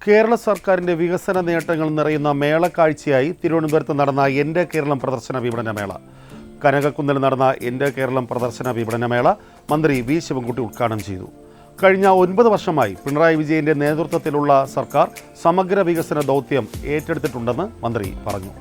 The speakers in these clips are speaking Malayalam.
കേരള സർക്കാരിന്റെ വികസന നേട്ടങ്ങൾ നിറയുന്ന മേളക്കാഴ്ചയായി തിരുവനന്തപുരത്ത് നടന്ന എൻ്റെ കേരളം പ്രദർശന വിപണനമേള. കനകക്കുന്നിൽ നടന്ന എൻ്റെ കേരളം പ്രദർശന വിപണനമേള മന്ത്രി വി ശിവൻകുട്ടി ഉദ്ഘാടനം ചെയ്തു. കഴിഞ്ഞ 9 വർഷമായി പിണറായി വിജയന്റെ നേതൃത്വത്തിലുള്ള സർക്കാർ സമഗ്ര വികസന ദൗത്യം ഏറ്റെടുത്തിട്ടുണ്ടെന്ന് മന്ത്രി പറഞ്ഞു.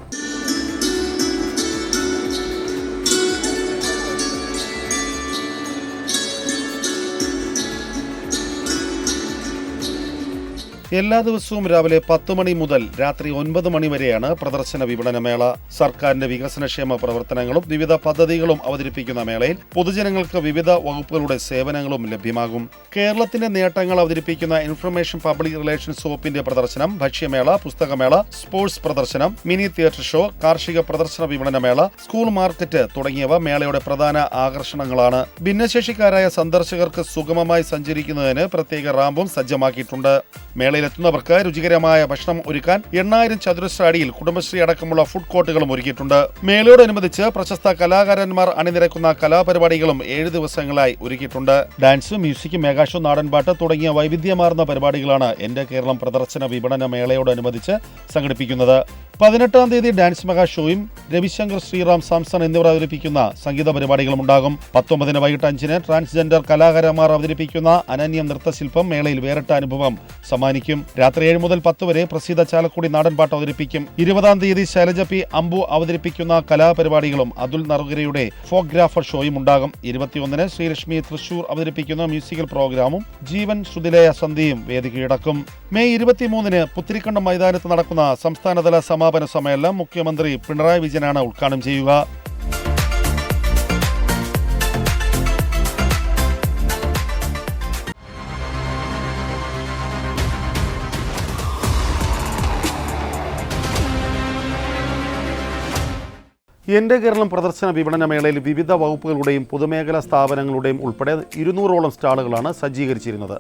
എല്ലാ ദിവസവും രാവിലെ 10 മണി മുതൽ രാത്രി 9 മണി വരെയാണ് പ്രദർശന വിപണനമേള. സർക്കാരിന്റെ വികസനക്ഷേമ പ്രവർത്തനങ്ങളും വിവിധ പദ്ധതികളും അവതരിപ്പിക്കുന്ന മേളയിൽ പൊതുജനങ്ങൾക്ക് വിവിധ വകുപ്പുകളുടെ സേവനങ്ങളും ലഭ്യമാകും. കേരളത്തിന്റെ നേട്ടങ്ങൾ അവതരിപ്പിക്കുന്ന ഇൻഫർമേഷൻ പബ്ലിക് റിലേഷൻസ് വകുപ്പിന്റെ പ്രദർശനം, ഭക്ഷ്യമേള, പുസ്തകമേള, സ്പോർട്സ് പ്രദർശനം, മിനി തിയേറ്റർ ഷോ, കാർഷിക പ്രദർശന വിപണനമേള, സ്കൂൾ മാർക്കറ്റ് തുടങ്ങിയവ മേളയുടെ പ്രധാന ആകർഷണങ്ങളാണ്. ഭിന്നശേഷിക്കാരായ സന്ദർശകർക്ക് സുഗമമായി സഞ്ചരിക്കുന്നതിന് പ്രത്യേക റാമ്പും സജ്ജമാക്കിയിട്ടുണ്ട്. മേളയിലെത്തുന്നവർക്ക് രുചികരമായ ഭക്ഷണം ഒരുക്കാൻ 8000 ചതുരശ്ര അടിയിൽ കുടുംബശ്രീ അടക്കമുള്ള ഫുഡ് കോർട്ടുകളും ഒരുക്കിയിട്ടുണ്ട്. മേളയോടനുബന്ധിച്ച് പ്രശസ്ത കലാകാരന്മാർ അണിനിരക്കുന്ന കലാപരിപാടികളും 7 ദിവസങ്ങളായി ഒരുക്കിയിട്ടുണ്ട്. ഡാൻസ്, മ്യൂസിക്, മെഗാഷോ, നാടൻപാട്ട് തുടങ്ങിയ വൈവിധ്യമാർന്ന പരിപാടികളാണ് എൻ്റെ കേരളം പ്രദർശന വിപണന മേളയോടനുബന്ധിച്ച് സംഘടിപ്പിക്കുന്നത്. 18-ാം തീയതി ഡാൻസ് മെഗാ ഷോയും രവിശങ്കർ, ശ്രീറാം, സാംസൺ എന്നിവർ അവതരിപ്പിക്കുന്ന സംഗീത പരിപാടികളും ഉണ്ടാകും. 19-ന് വൈകിട്ട് 5-ന് ട്രാൻസ്ജെൻഡർ കലാകാരന്മാർ അവതരിപ്പിക്കുന്ന അനന്യം നൃത്തശില്പം മേളയിൽ വേറിട്ട അനുഭവം സമ്മാനിക്കും. രാത്രി 7 മുതൽ 10 വരെ പ്രസിദ്ധ ചാലക്കുടി നാടൻപാട്ട് അവതരിപ്പിക്കും. 20-ാം തീയതി ശൈലജ പി അമ്പു അവതരിപ്പിക്കുന്ന കലാപരിപാടികളും അതുൽ നറുകരയുടെ ഫോഗ്രാഫർ ഷോയും ഉണ്ടാകും. 21-ന് ശ്രീലക്ഷ്മി തൃശൂർ അവതരിപ്പിക്കുന്ന മ്യൂസിക്കൽ പ്രോഗ്രാമും ജീവൻ ശ്രുതിലയ സന്ധ്യയും വേദി കീഴടക്കും. മെയ് 23-ന് പുത്തിരിക്കണ്ടം മൈതാനത്ത് നടക്കുന്ന സംസ്ഥാനതല സമാപന സമ്മേളനം മുഖ്യമന്ത്രി പിണറായി വിജയനാണ് ഉദ്ഘാടനം ചെയ്യുക. എൻ്റെ കേരളം പ്രദർശന വിപണനമേളയിൽ വിവിധ വകുപ്പുകളുടെയും പൊതുമേഖലാ സ്ഥാപനങ്ങളുടെയും ഉൾപ്പെടെ 200ഓളം സ്റ്റാളുകളാണ് സജ്ജീകരിച്ചിരുന്നത്.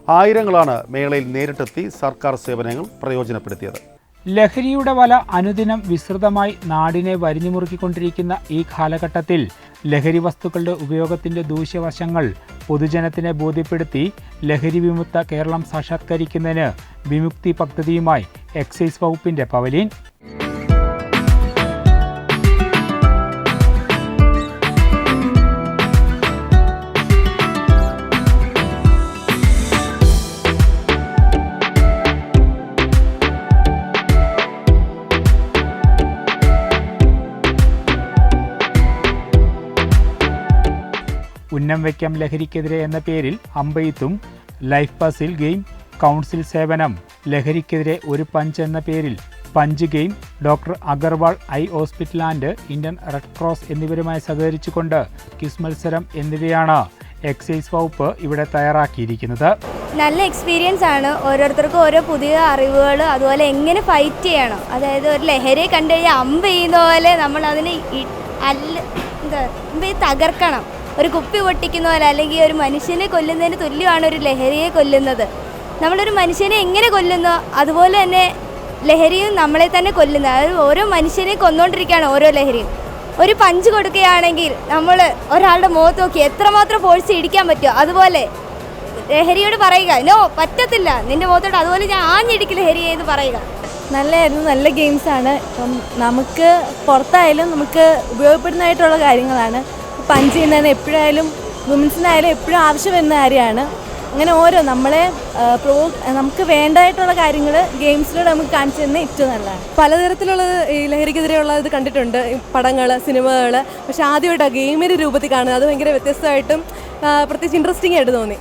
ആയിരങ്ങളാണ് മേളയിൽ നേരിട്ടെത്തി സർക്കാർ സേവനങ്ങൾ പ്രയോജനപ്പെടുത്തിയത്. ലഹരിയുടെ വല അനുദിനം വിസ്തൃതമായി നാടിനെ വരിഞ്ഞുമുറുക്കിക്കൊണ്ടിരിക്കുന്ന ഈ കാലഘട്ടത്തിൽ ലഹരി വസ്തുക്കളുടെ ഉപയോഗത്തിന്റെ ദൂഷ്യവശങ്ങൾ പൊതുജനത്തിനെ ബോധ്യപ്പെടുത്തി ലഹരി വിമുക്ത കേരളം സാക്ഷാത്കരിക്കുന്നതിന് വിമുക്തി പദ്ധതിയുമായി എക്സൈസ് വകുപ്പിന്റെ പവലിയൻ. ഉന്നം വയ്ക്കാം ലഹരിക്കെതിരെ എന്ന പേരിൽ അമ്പെയ്ത്തും, ലൈഫ് പസിൽ ഗെയിം, കൗൺസിൽ സേവനം, ലഹരിക്കെതിരെ ഒരു പഞ്ച് എന്ന പേരിൽ punch game, doctor Agarwal eye hospital and Indian red cross എന്നിവരുമായി സഹകരിച്ചുകൊണ്ട് ക്വിസ് മത്സരം എന്നിവയാണ് എക്സൈസ് വകുപ്പ് ഇവിടെ തയ്യാറാക്കിയിരിക്കുന്നത്. നല്ല എക്സ്പീരിയൻസ് ആണ്. ഓരോരുത്തർക്കും ഓരോ പുതിയ അറിവുകൾ, അതുപോലെ എങ്ങനെ ഫൈറ്റ് ചെയ്യണം, അതായത് ഒരു ലഹരിയെ കണ്ടു കഴിഞ്ഞാൽ അമ്പ് ചെയ്യുന്ന പോലെ നമ്മൾ അതിനെ തകർക്കണം. ഒരു കുപ്പി പൊട്ടിക്കുന്ന പോലെ, അല്ലെങ്കിൽ ഒരു മനുഷ്യനെ കൊല്ലുന്നതിന് തുല്യമാണ് ഒരു ലഹരിയെ കൊല്ലുന്നത്. നമ്മളൊരു മനുഷ്യനെ എങ്ങനെ കൊല്ലുന്നോ അതുപോലെ തന്നെ ലഹരിയും നമ്മളെ തന്നെ കൊല്ലുന്നത്. അതായത് ഓരോ മനുഷ്യനെ കൊന്നുകൊണ്ടിരിക്കുകയാണ് ഓരോ ലഹരിയും. ഒരു പഞ്ച് കൊടുക്കുകയാണെങ്കിൽ നമ്മൾ ഒരാളുടെ മുഖത്ത് നോക്കി എത്രമാത്രം ഫോഴ്സ് ഇടിക്കാൻ പറ്റുമോ അതുപോലെ ലഹരിയോട് പറയുക, നോ പറ്റത്തില്ല നിൻ്റെ മുഖത്തോട്ട്, അതുപോലെ ഞാൻ ആഞ്ഞിടിക്ക് ലഹരിയെ എന്ന് പറയുക. നല്ലതായിരുന്നു, നല്ല ഗെയിംസാണ്. ഇപ്പം നമുക്ക് പുറത്തായാലും നമുക്ക് ഉപയോഗപ്പെടുന്നതായിട്ടുള്ള കാര്യങ്ങളാണ്. പഞ്ച് ചെയ്യുന്നതിന് എപ്പോഴായാലും വുമൻസിനായാലും എപ്പോഴും ആവശ്യം വരുന്ന കാര്യമാണ്. അങ്ങനെ ഓരോ നമുക്ക് വേണ്ടതായിട്ടുള്ള കാര്യങ്ങൾ ഗെയിംസിലൂടെ നമുക്ക് കാണിച്ചു തന്നെ ഏറ്റവും നല്ലതാണ്. പലതരത്തിലുള്ള ഈ ലഹരിക്കെതിരെയുള്ള ഇത് കണ്ടിട്ടുണ്ട്, പടങ്ങൾ, സിനിമകൾ. പക്ഷേ ആദ്യമായിട്ടാണ് ഗെയിമിൻ്റെ രൂപത്തിൽ കാണുന്നത്. അത് ഭയങ്കര വ്യത്യസ്തമായിട്ടും പ്രത്യേകിച്ച് ഇൻട്രസ്റ്റിംഗ് ആയിട്ട് തോന്നി.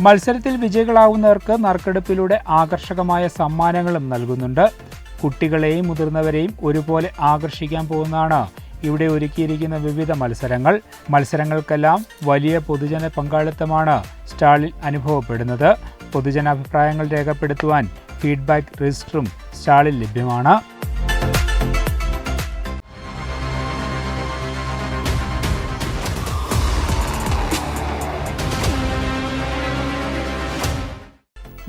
മത്സരത്തിൽ വിജയികളാവുന്നവർക്ക് നറുക്കെടുപ്പിലൂടെ ആകർഷകമായ സമ്മാനങ്ങളും നൽകുന്നുണ്ട്. കുട്ടികളെയും മുതിർന്നവരെയും ഒരുപോലെ ആകർഷിക്കാൻ പോകുന്നതാണ് ഇവിടെ ഒരുക്കിയിരിക്കുന്ന വിവിധ മത്സരങ്ങൾക്കെല്ലാം വലിയ പൊതുജന പങ്കാളിത്തമാണ് സ്റ്റാളിൽ അനുഭവപ്പെടുന്നത്. പൊതുജനാഭിപ്രായങ്ങൾ രേഖപ്പെടുത്തുവാൻ ഫീഡ്ബാക്ക് രജിസ്റ്ററും സ്റ്റാളിൽ ലഭ്യമാണ്.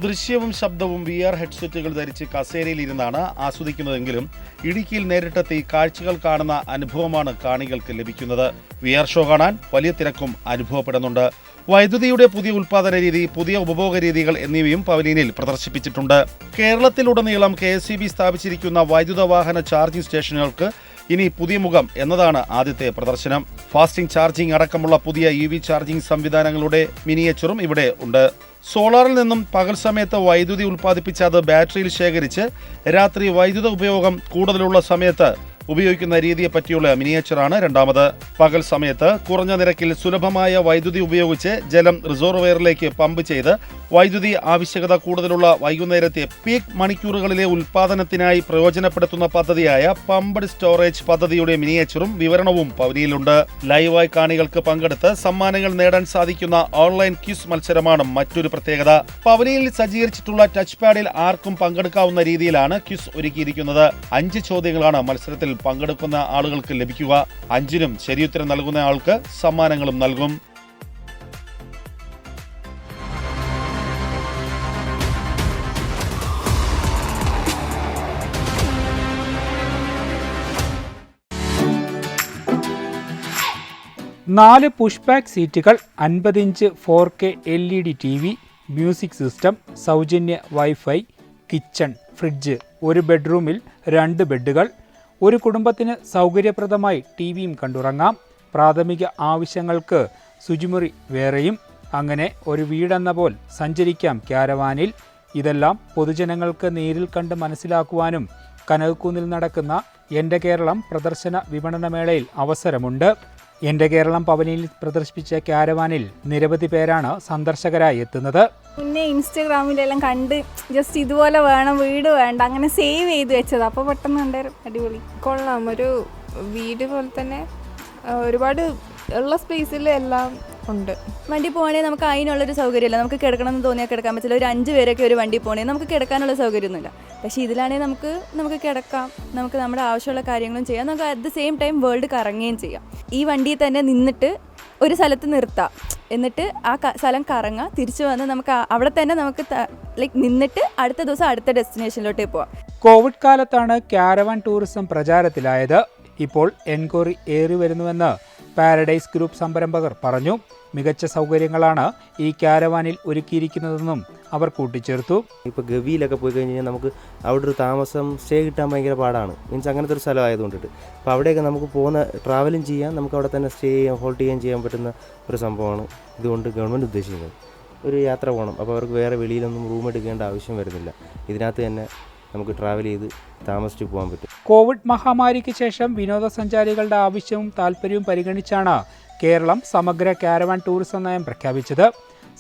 ദൃശ്യവും ശബ്ദവും VR ഹെഡ്സെറ്റുകൾ ധരിച്ച് കസേരയിലിരുന്നാണ് ആസ്വദിക്കുന്നതെങ്കിലും ഇടുക്കിയിൽ നേരിട്ടെത്തി കാഴ്ചകൾ കാണുന്ന അനുഭവമാണ് കാണികൾക്ക് ലഭിക്കുന്നത്. VR ഷോ കാണാൻ വലിയ തിരക്കും അനുഭവപ്പെടുന്നുണ്ട്. വൈദ്യുതിയുടെ പുതിയ ഉൽപ്പാദന രീതി, പുതിയ ഉപഭോഗ രീതികൾ എന്നിവയും പവലിയനിൽ പ്രദർശിപ്പിച്ചിട്ടുണ്ട്. കേരളത്തിലുടനീളം KSEB സ്ഥാപിച്ചിരിക്കുന്ന വൈദ്യുത വാഹന ചാർജിംഗ് സ്റ്റേഷനുകൾക്ക് ഇനി പുതിയ മുഖം എന്നതാണ് ആദ്യത്തെ പ്രദർശനം. ഫാസ്റ്റിംഗ് ചാർജിംഗ് അടക്കമുള്ള പുതിയ EV ചാർജിംഗ് സംവിധാനങ്ങളുടെ മിനിയേച്ചറും ഇവിടെ ഉണ്ട്. സോളാറിൽ നിന്നും പകൽ സമയത്ത് വൈദ്യുതി ഉൽപ്പാദിപ്പിച്ച് അത് ബാറ്ററിയിൽ ശേഖരിച്ച് രാത്രി വൈദ്യുത ഉപയോഗം കൂടുതലുള്ള സമയത്ത് ഉപയോഗിക്കുന്ന രീതിയെ പറ്റിയുള്ള മിനിയേച്ചറാണ് രണ്ടാമത്. പകൽ സമയത്ത് കുറഞ്ഞ നിരക്കിൽ സുലഭമായ വൈദ്യുതി ഉപയോഗിച്ച് ജലം റിസർവോയറിലേക്ക് പമ്പ് ചെയ്ത് വൈദ്യുതി ആവശ്യകത കൂടുതലുള്ള വൈകുന്നേരത്തെ പീക്ക് മണിക്കൂറുകളിലെ ഉൽപ്പാദനത്തിനായി പ്രയോജനപ്പെടുത്തുന്ന പദ്ധതിയായ പമ്പഡ് സ്റ്റോറേജ് പദ്ധതിയുടെ മിനിയേച്ചറും വിവരണവും പവലിയനിലുണ്ട്. ലൈവായി കാണികൾക്ക് പങ്കെടുത്ത് സമ്മാനങ്ങൾ നേടാൻ സാധിക്കുന്ന ഓൺലൈൻ ക്വിസ് മത്സരമാണ് മറ്റൊരു പ്രത്യേകത. പവലിയനിൽ സജ്ജീകരിച്ചിട്ടുള്ള ടച്ച് പാഡിൽ ആർക്കും പങ്കെടുക്കാവുന്ന രീതിയിലാണ് ക്വിസ് ഒരുക്കിയിരിക്കുന്നത്. 5 ചോദ്യങ്ങളാണ് മത്സരത്തിൽ പങ്കെടുക്കുന്ന ആളുകൾക്ക് ലഭിക്കുക. 5നും ശരിയുത്തരം നൽകുന്ന ആൾക്ക് സമ്മാനങ്ങളും നൽകും. നാല് പുഷ് ബാക്ക് സീറ്റുകൾ, 50 inch 4K LED TV, music system, സൗജന്യ വൈഫൈ, കിച്ചൺ, ഫ്രിഡ്ജ്, ഒരു ബെഡ്റൂമിൽ 2 ബെഡുകൾ, ഒരു കുടുംബത്തിന് സൗകര്യപ്രദമായി ടിവിയും കണ്ടുറങ്ങാം. പ്രാഥമിക ആവശ്യങ്ങൾക്ക് ശുചിമുറി വേറെയും. അങ്ങനെ ഒരു വീടെന്ന പോൽ സഞ്ചരിക്കാം ക്യാരവാനിൽ. ഇതെല്ലാം പൊതുജനങ്ങൾക്ക് നേരിൽ കണ്ട് മനസ്സിലാക്കുവാനും കനകക്കുന്നിൽ നടക്കുന്ന എൻ്റെ കേരളം പ്രദർശന വിപണനമേളയിൽ അവസരമുണ്ട്. എൻ്റെ കേരളം പവലിയനിൽ പ്രദർശിപ്പിച്ച ക്യാരവാനിൽ നിരവധി പേരാണ് സന്ദർശകരായി എത്തുന്നത്. മുന്നേ ഇൻസ്റ്റഗ്രാമിലെല്ലാം കണ്ട് ജസ്റ്റ് ഇതുപോലെ വേണം, വീട് വേണ്ട, അങ്ങനെ സേവ് ചെയ്ത് വെച്ചത്. അപ്പോൾ പെട്ടെന്ന് ഉണ്ടായിരുന്നു. അടിപൊളി, കൊള്ളാം. ഒരു വീട് പോലെ തന്നെ ഒരുപാട് ഉള്ള സ്പേസിൽ എല്ലാം ഉണ്ട്. വണ്ടി പോകണമെങ്കിൽ നമുക്ക് അതിനുള്ളൊരു സൗകര്യമില്ല. നമുക്ക് കിടക്കണമെന്ന് തോന്നിയാൽ കിടക്കാൻ പറ്റില്ല. ഒരു 5 പേരൊക്കെ ഒരു വണ്ടി പോകണമെങ്കിൽ നമുക്ക് കിടക്കാനുള്ള സൗകര്യമൊന്നുമില്ല. പക്ഷേ ഇതിലാണെങ്കിൽ നമുക്ക് കിടക്കാം, നമുക്ക് നമ്മുടെ ആവശ്യമുള്ള കാര്യങ്ങളും ചെയ്യാം. നമുക്ക് at the same time world കറങ്ങുകയും ചെയ്യാം. ഈ വണ്ടിയിൽ തന്നെ നിന്നിട്ട് ഒരു സ്ഥലത്ത് നിർത്താം, എന്നിട്ട് ആ സ്ഥലം കറങ്ങാം, തിരിച്ചു വന്ന് നമുക്ക് അവിടെ തന്നെ നമുക്ക് നിന്നിട്ട് അടുത്ത ദിവസം അടുത്ത ഡെസ്റ്റിനേഷനിലോട്ടേ പോവാം. കോവിഡ് കാലത്താണ് ക്യാരവാൻ ടൂറിസം പ്രചാരത്തിലായത്. ഇപ്പോൾ എൻക്വയറി ഏറി വരുന്നുവെന്ന് പാരഡൈസ് ഗ്രൂപ്പ് സംരംഭകർ പറഞ്ഞു. മികച്ച സൗകര്യങ്ങളാണ് ഈ ക്യാരവാനിൽ ഒരുക്കിയിരിക്കുന്നതെന്നും അവർ കൂട്ടിച്ചേർത്തു. ഇപ്പോൾ ഗവിയിലൊക്കെ പോയി കഴിഞ്ഞ് കഴിഞ്ഞാൽ നമുക്ക് അവിടെ ഒരു താമസം സ്റ്റേ കിട്ടാൻ ഭയങ്കര പാടാണ്. മീൻസ് അങ്ങനത്തെ ഒരു സ്ഥലമായതുകൊണ്ടിട്ട് അപ്പോൾ അവിടെയൊക്കെ നമുക്ക് ട്രാവലും ചെയ്യാം, നമുക്ക് അവിടെ തന്നെ സ്റ്റേ ചെയ്യാം, ഹോൾഡ് ചെയ്യാൻ പറ്റുന്ന ഒരു സംഭവമാണ് ഇതുകൊണ്ട് ഗവൺമെൻറ് ഉദ്ദേശിക്കുന്നത്. ഒരു യാത്ര പോകണം, അപ്പോൾ അവർക്ക് വേറെ വെളിയിലൊന്നും റൂം എടുക്കേണ്ട ആവശ്യം വരുന്നില്ല. ഇതിനകത്ത് തന്നെ നമുക്ക് ട്രാവൽ ചെയ്ത് താമസിച്ച് പോകാൻ പറ്റും. കോവിഡ് മഹാമാരിക്ക് ശേഷം വിനോദസഞ്ചാരികളുടെ ആവശ്യവും താല്പര്യവും പരിഗണിച്ചാണ് കേരളം സമഗ്ര ക്യാരവാൻ ടൂറിസം നയം പ്രഖ്യാപിച്ചത്.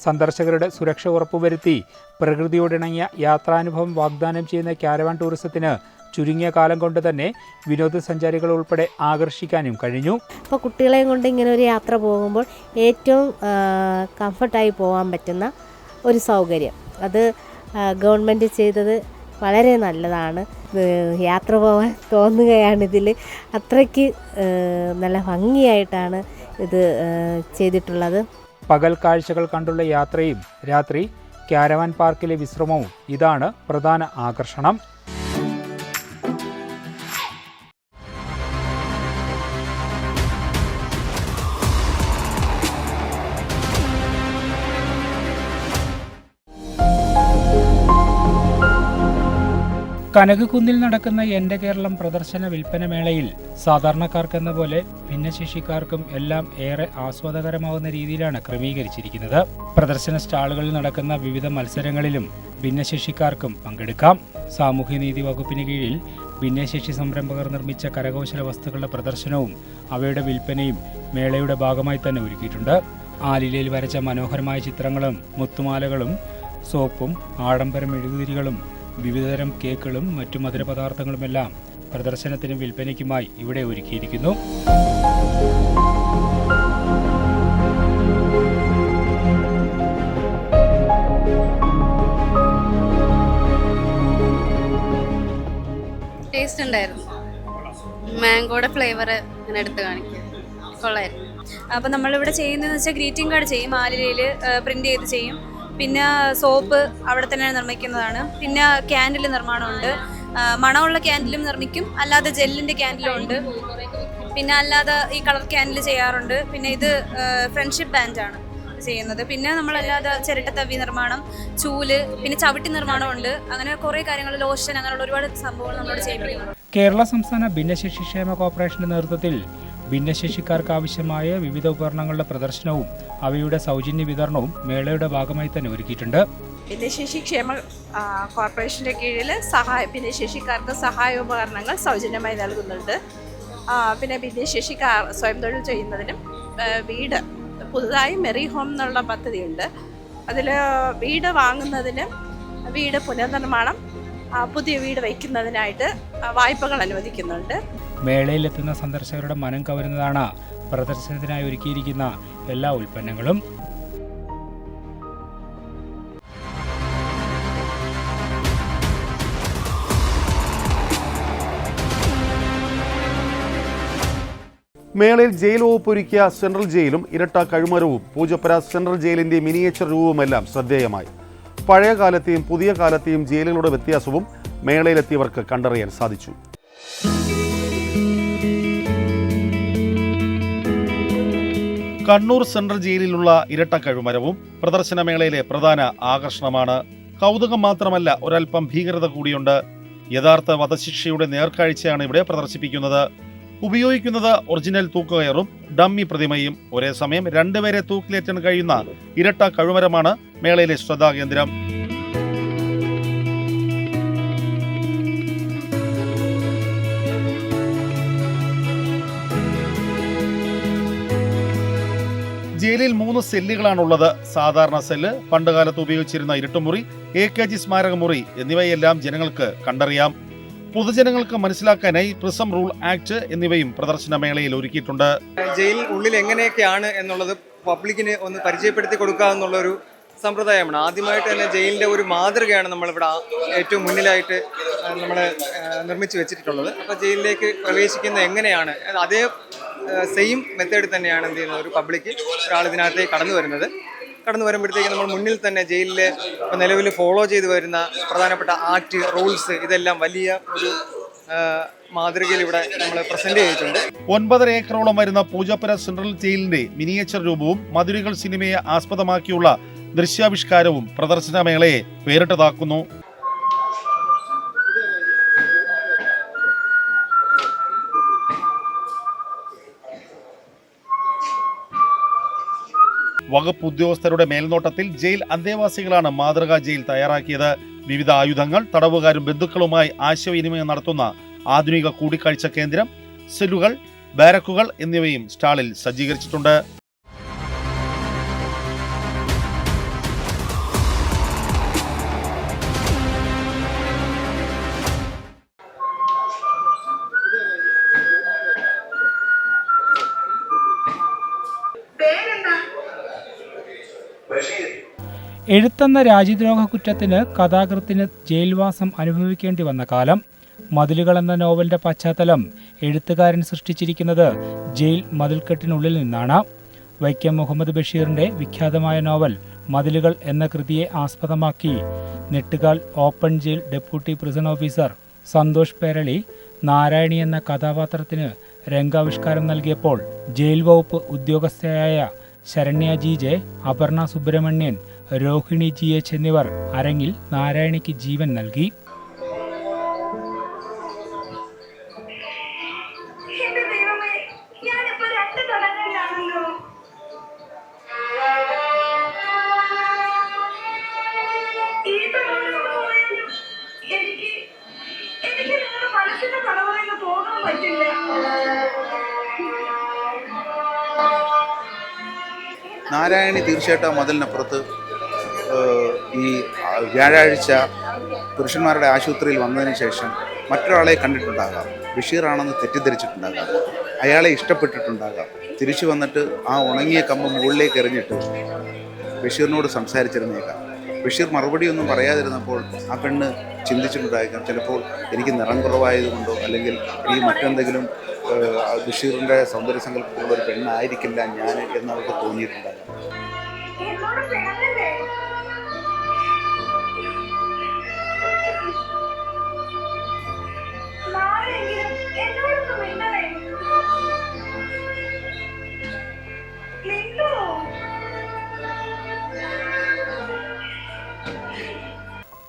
സന്ദർശകരുടെ സുരക്ഷ ഉറപ്പുവരുത്തി പ്രകൃതിയോടിണങ്ങിയ യാത്രാനുഭവം വാഗ്ദാനം ചെയ്യുന്ന ക്യാരവാൻ ടൂറിസത്തിന് ചുരുങ്ങിയ കാലം കൊണ്ട് തന്നെ വിനോദസഞ്ചാരികൾ ഉൾപ്പെടെ ആകർഷിക്കാനും കഴിഞ്ഞു. അപ്പോൾ കുട്ടികളെയും കൊണ്ട് ഇങ്ങനെ ഒരു യാത്ര പോകുമ്പോൾ ഏറ്റവും കംഫർട്ടായി പോകാൻ പറ്റുന്ന ഒരു സൗകര്യം അത് ഗവൺമെൻറ് ചെയ്തത് വളരെ നല്ലതാണ്. യാത്ര പോകാൻ തോന്നുകയാണിതിൽ. അത്രയ്ക്ക് നല്ല ഭംഗിയായിട്ടാണ് ഇത് ചെയ്തിട്ടുള്ളത്. പകൽ കാഴ്ചകൾ കണ്ടുള്ള യാത്രയും രാത്രി ക്യാരവാൻ പാർക്കിലെ വിശ്രമവും ഇതാണ് പ്രധാന ആകർഷണം. കനകക്കുന്നിൽ നടക്കുന്ന എൻ്റെ കേരളം പ്രദർശന വിൽപ്പനമേളയിൽ സാധാരണക്കാർക്കെന്ന പോലെ ഭിന്നശേഷിക്കാർക്കും എല്ലാം ഏറെ ആസ്വാദകരമാവുന്ന രീതിയിലാണ് ക്രമീകരിച്ചിരിക്കുന്നത്. പ്രദർശന സ്റ്റാളുകളിൽ നടക്കുന്ന വിവിധ മത്സരങ്ങളിലും ഭിന്നശേഷിക്കാർക്കും പങ്കെടുക്കാം. സാമൂഹ്യനീതി വകുപ്പിന് കീഴിൽ ഭിന്നശേഷി സംരംഭകർ നിർമ്മിച്ച കരകൗശല വസ്തുക്കളുടെ പ്രദർശനവും അവയുടെ വിൽപ്പനയും മേളയുടെ ഭാഗമായി തന്നെ ഒരുക്കിയിട്ടുണ്ട്. ആലിലയിൽ വരച്ച മനോഹരമായ ചിത്രങ്ങളും മുത്തുമാലകളും സോപ്പും ആഡംബര മെഴുകുതിരികളും വിവിധതരം കേക്കുകളും മറ്റു മധുരപദാർത്ഥങ്ങളുമെല്ലാം പ്രദർശനത്തിനും വിൽപ്പനയ്ക്കുമായി ഇവിടെ ഒരുക്കിയിരിക്കുന്നു. ടേസ്റ്റ് ഉണ്ടായിരുന്നു. മാംഗോയുടെ ഫ്ലേവർ ഞാൻ എടുത്ത് കാണിക്കുക, കൊള്ളായിരുന്നു. അപ്പോൾ നമ്മളിവിടെ ചെയ്യുന്നതെന്ന് വെച്ചാൽ ഗ്രീറ്റിംഗ് കാർഡ് ചെയ്യും, ആലിലയിൽ പ്രിൻ്റ് ചെയ്ത് ചെയ്യും. പിന്നെ സോപ്പ് അവിടെ തന്നെ നിർമ്മിക്കുന്നതാണ്. പിന്നെ ക്യാൻഡിൽ നിർമ്മാണമുണ്ട്. മണമുള്ള ക്യാൻഡിലും നിർമ്മിക്കും, അല്ലാതെ ജെല്ലിൻ്റെ ക്യാൻഡിലും ഉണ്ട്. പിന്നെ അല്ലാതെ ഈ കളർ ക്യാൻഡിൽ ചെയ്യാറുണ്ട്. പിന്നെ ഇത് ഫ്രണ്ട്ഷിപ്പ് ബാൻഡാണ് ചെയ്യുന്നത്. പിന്നെ നമ്മളല്ലാതെ ചിരട്ടത്തവി നിർമ്മാണം, ചൂല്, പിന്നെ ചവിട്ടി നിർമ്മാണമുണ്ട്. അങ്ങനെ കുറേ കാര്യങ്ങൾ, ലോഷൻ, അങ്ങനെയുള്ള ഒരുപാട് സംഭവങ്ങൾ നമ്മളോട് ചെയ്യിപ്പിക്കുന്നുണ്ട്. കേരള സംസ്ഥാന ഭിന്നശേഷി ക്ഷേമ കോർപ്പറേഷന്റെ നേതൃത്വത്തിൽ ഭിന്നശേഷിക്കാർക്ക് ആവശ്യമായ വിവിധ ഉപകരണങ്ങളുടെ പ്രദർശനവും അവയുടെ സൗജന്യ വിതരണവും മേളയുടെ ഭാഗമായി തന്നെ ഒരുക്കിയിട്ടുണ്ട്. ഭിന്നശേഷി ക്ഷേമ കോർപ്പറേഷൻ്റെ കീഴിൽ ഭിന്നശേഷിക്കാർക്ക് സഹായോപകരണങ്ങൾ സൗജന്യമായി നൽകുന്നുണ്ട്. പിന്നെ ഭിന്നശേഷിക്കാർ സ്വയം തൊഴിൽ ചെയ്യുന്നതിനും വീട്, പുതുതായി മെറി ഹോം എന്നുള്ള പദ്ധതിയുണ്ട്. അതിൽ വീട് വാങ്ങുന്നതിനും വീട് പുനർനിർമ്മാണം, പുതിയ വീട് വയ്ക്കുന്നതിനായിട്ട് വായ്പകൾ അനുവദിക്കുന്നുണ്ട്. മേളയിലെത്തുന്ന സന്ദർശകരുടെ മനം കവരുന്നതാണ് പ്രദർശനത്തിനായി ഒരുക്കിയിരിക്കുന്ന എല്ലാ ഉൽപ്പന്നങ്ങളും. മേളയിൽ ജയിൽ വകുപ്പ് ഒരുക്കിയ സെൻട്രൽ ജയിലും ഇരട്ട കഴുമരവും പൂജപ്പുര സെൻട്രൽ ജയിലിന്റെ മിനിയേച്ചർ രൂപവുമെല്ലാം ശ്രദ്ധേയമായി. പഴയ കാലത്തെയും പുതിയ കാലത്തെയും ജയിലുകളുടെ വ്യത്യാസവും മേളയിലെത്തിയവർക്ക് കണ്ടറിയാൻ സാധിച്ചു. കണ്ണൂർ സെൻട്രൽ ജയിലിലുള്ള ഇരട്ട കഴുമരവും പ്രദർശനമേളയിലെ പ്രധാന ആകർഷണമാണ്. കൗതുകം മാത്രമല്ല, ഒരൽപ്പം ഭീകരത കൂടിയുണ്ട്. യഥാർത്ഥ വധശിക്ഷയുടെ നേർക്കാഴ്ചയാണ് ഇവിടെ പ്രദർശിപ്പിക്കുന്നത്. ഉപയോഗിക്കുന്നത് ഒറിജിനൽ തൂക്കുകയറും ഡമ്മി പ്രതിമയും. ഒരേ സമയം രണ്ടുപേരെ തൂക്കിലേറ്റാൻ കഴിയുന്ന ഇരട്ട കഴുമരമാണ് മേളയിലെ ശ്രദ്ധാകേന്ദ്രം. ജയിലിൽ 3 സെല്ലുകളാണുള്ളത്. സാധാരണ സെല്ല്, പണ്ടുകാലത്ത് ഉപയോഗിച്ചിരുന്ന ഇരുട്ടുമുറി, AKG സ്മാരകമുറി എന്നിവയെല്ലാം ജനങ്ങൾക്ക് കണ്ടറിയാം. പൊതുജനങ്ങൾക്ക് മനസ്സിലാക്കാനായി പ്രിസം റൂൾ ആക്ട് എന്നിവയും പ്രദർശനമേളയിൽ ഒരുക്കിയിട്ടുണ്ട്. ജയിൽ ഉള്ളിൽ എങ്ങനെയൊക്കെയാണ് എന്നുള്ളത് പബ്ലിക്കിന് ഒന്ന് പരിചയപ്പെടുത്തി കൊടുക്കുക എന്നുള്ളൊരു സമ്പ്രദായമാണ്. ആദ്യമായിട്ട് തന്നെ ജയിലിൻ്റെ ഒരു മാതൃകയാണ് നമ്മളിവിടെ ഏറ്റവും മുന്നിലായിട്ട് നമ്മൾ നിർമ്മിച്ച് വെച്ചിട്ടുള്ളത്. അപ്പോൾ ജയിലിലേക്ക് പ്രവേശിക്കുന്ന എങ്ങനെയാണ്, അതേ സെയിം മെത്തേഡ് തന്നെയാണ് എന്ത് ചെയ്യുന്നത്, ഒരു പബ്ലിക്ക് ഒരാൾ ഇതിനകത്തേക്ക് കടന്നു വരുമ്പോഴത്തേക്ക് നമ്മൾ മുന്നിൽ തന്നെ ജയിലിലെ നിലവിൽ ഫോളോ ചെയ്ത് വരുന്ന പ്രധാനപ്പെട്ട ആക്ട്, റൂൾസ്, ഇതെല്ലാം വലിയ ഒരു മാതൃകയിൽ ഇവിടെ നമ്മൾ പ്രസന്റ് ചെയ്തിട്ടുണ്ട്. 9.5 ഏക്കറോളം വരുന്ന പൂജപ്പുര സെൻട്രൽ ജയിലിന്റെ മിനിയേച്ചർ രൂപവും മധുരികൾ സിനിമയെ ആസ്പദമാക്കിയുള്ള ദൃശ്യാവിഷ്കാരവും പ്രദർശനമേളയെ വേറിട്ടതാക്കുന്നു. വകുപ്പ് ഉദ്യോഗസ്ഥരുടെ മേൽനോട്ടത്തിൽ ജയിൽ അന്തേവാസികളാണ് മാതൃകാ ജയിൽ തയ്യാറാക്കിയത്. വിവിധ ആയുധങ്ങൾ, തടവുകാരും ബന്ധുക്കളുമായി ആശയവിനിമയം നടത്തുന്ന ആധുനിക കൂടിക്കാഴ്ച കേന്ദ്രം, സെല്ലുകൾ, ബാരക്കുകൾ എന്നിവയും സ്റ്റാളിൽ സജ്ജീകരിച്ചിട്ടുണ്ട്. എഴുത്തെന്ന രാജ്യദ്രോഹ കുറ്റത്തിന് കഥാകൃത്തിന് ജയിൽവാസം അനുഭവിക്കേണ്ടി വന്ന കാലം. മതിലുകൾ എന്ന നോവലിന്റെ പശ്ചാത്തലം എഴുത്തുകാരൻ സൃഷ്ടിച്ചിരിക്കുന്നത് ജയിൽ മതിൽക്കെട്ടിനുള്ളിൽ നിന്നാണ്. വൈക്കം മുഹമ്മദ് ബഷീറിന്റെ വിഖ്യാതമായ നോവൽ മതിലുകൾ എന്ന കൃതിയെ ആസ്പദമാക്കി Nettukal open jail deputy prison officer Santhosh Perali Narayani എന്ന കഥാപാത്രത്തിന് രംഗാവിഷ്കാരം നൽകിയപ്പോൾ ജയിൽ വകുപ്പ് ഉദ്യോഗസ്ഥയായ ശരണ്യ ജി.ജെ, അപർണ സുബ്രഹ്മണ്യൻ, രോഹിണി GH എന്നിവർ അരങ്ങിൽ നാരായണിക്ക് ജീവൻ നൽകി. നാരായണി തീർച്ചയായിട്ടും മതിലിനപ്പുറത്ത് ഈ വ്യാഴാഴ്ച പുരുഷന്മാരുടെ ആശുപത്രിയിൽ വന്നതിന് ശേഷം മറ്റൊരാളെ കണ്ടിട്ടുണ്ടാകാം, ബഷീറാണെന്ന് തെറ്റിദ്ധരിച്ചിട്ടുണ്ടാകാം, അയാളെ ഇഷ്ടപ്പെട്ടിട്ടുണ്ടാകാം. തിരിച്ചു വന്നിട്ട് ആ ഉണങ്ങിയ കമ്പ് മുകളിലേക്ക് എറിഞ്ഞിട്ട് ബഷീറിനോട് സംസാരിച്ചിരുന്നേക്കാം. ബഷീർ മറുപടിയൊന്നും പറയാതിരുന്നപ്പോൾ ആ പെണ്ണ് ചിന്തിച്ചിട്ടുണ്ടായിരിക്കാം, ചിലപ്പോൾ എനിക്ക് നിറം കുറവായതുകൊണ്ടോ അല്ലെങ്കിൽ ഈ മറ്റെന്തെങ്കിലും ബഷീറിൻ്റെ സൗന്ദര്യ സങ്കല്പത്തിലുള്ള ഒരു പെണ്ണായിരിക്കില്ല ഞാൻ എന്നവർക്ക് തോന്നിയിട്ടുണ്ടാകാം.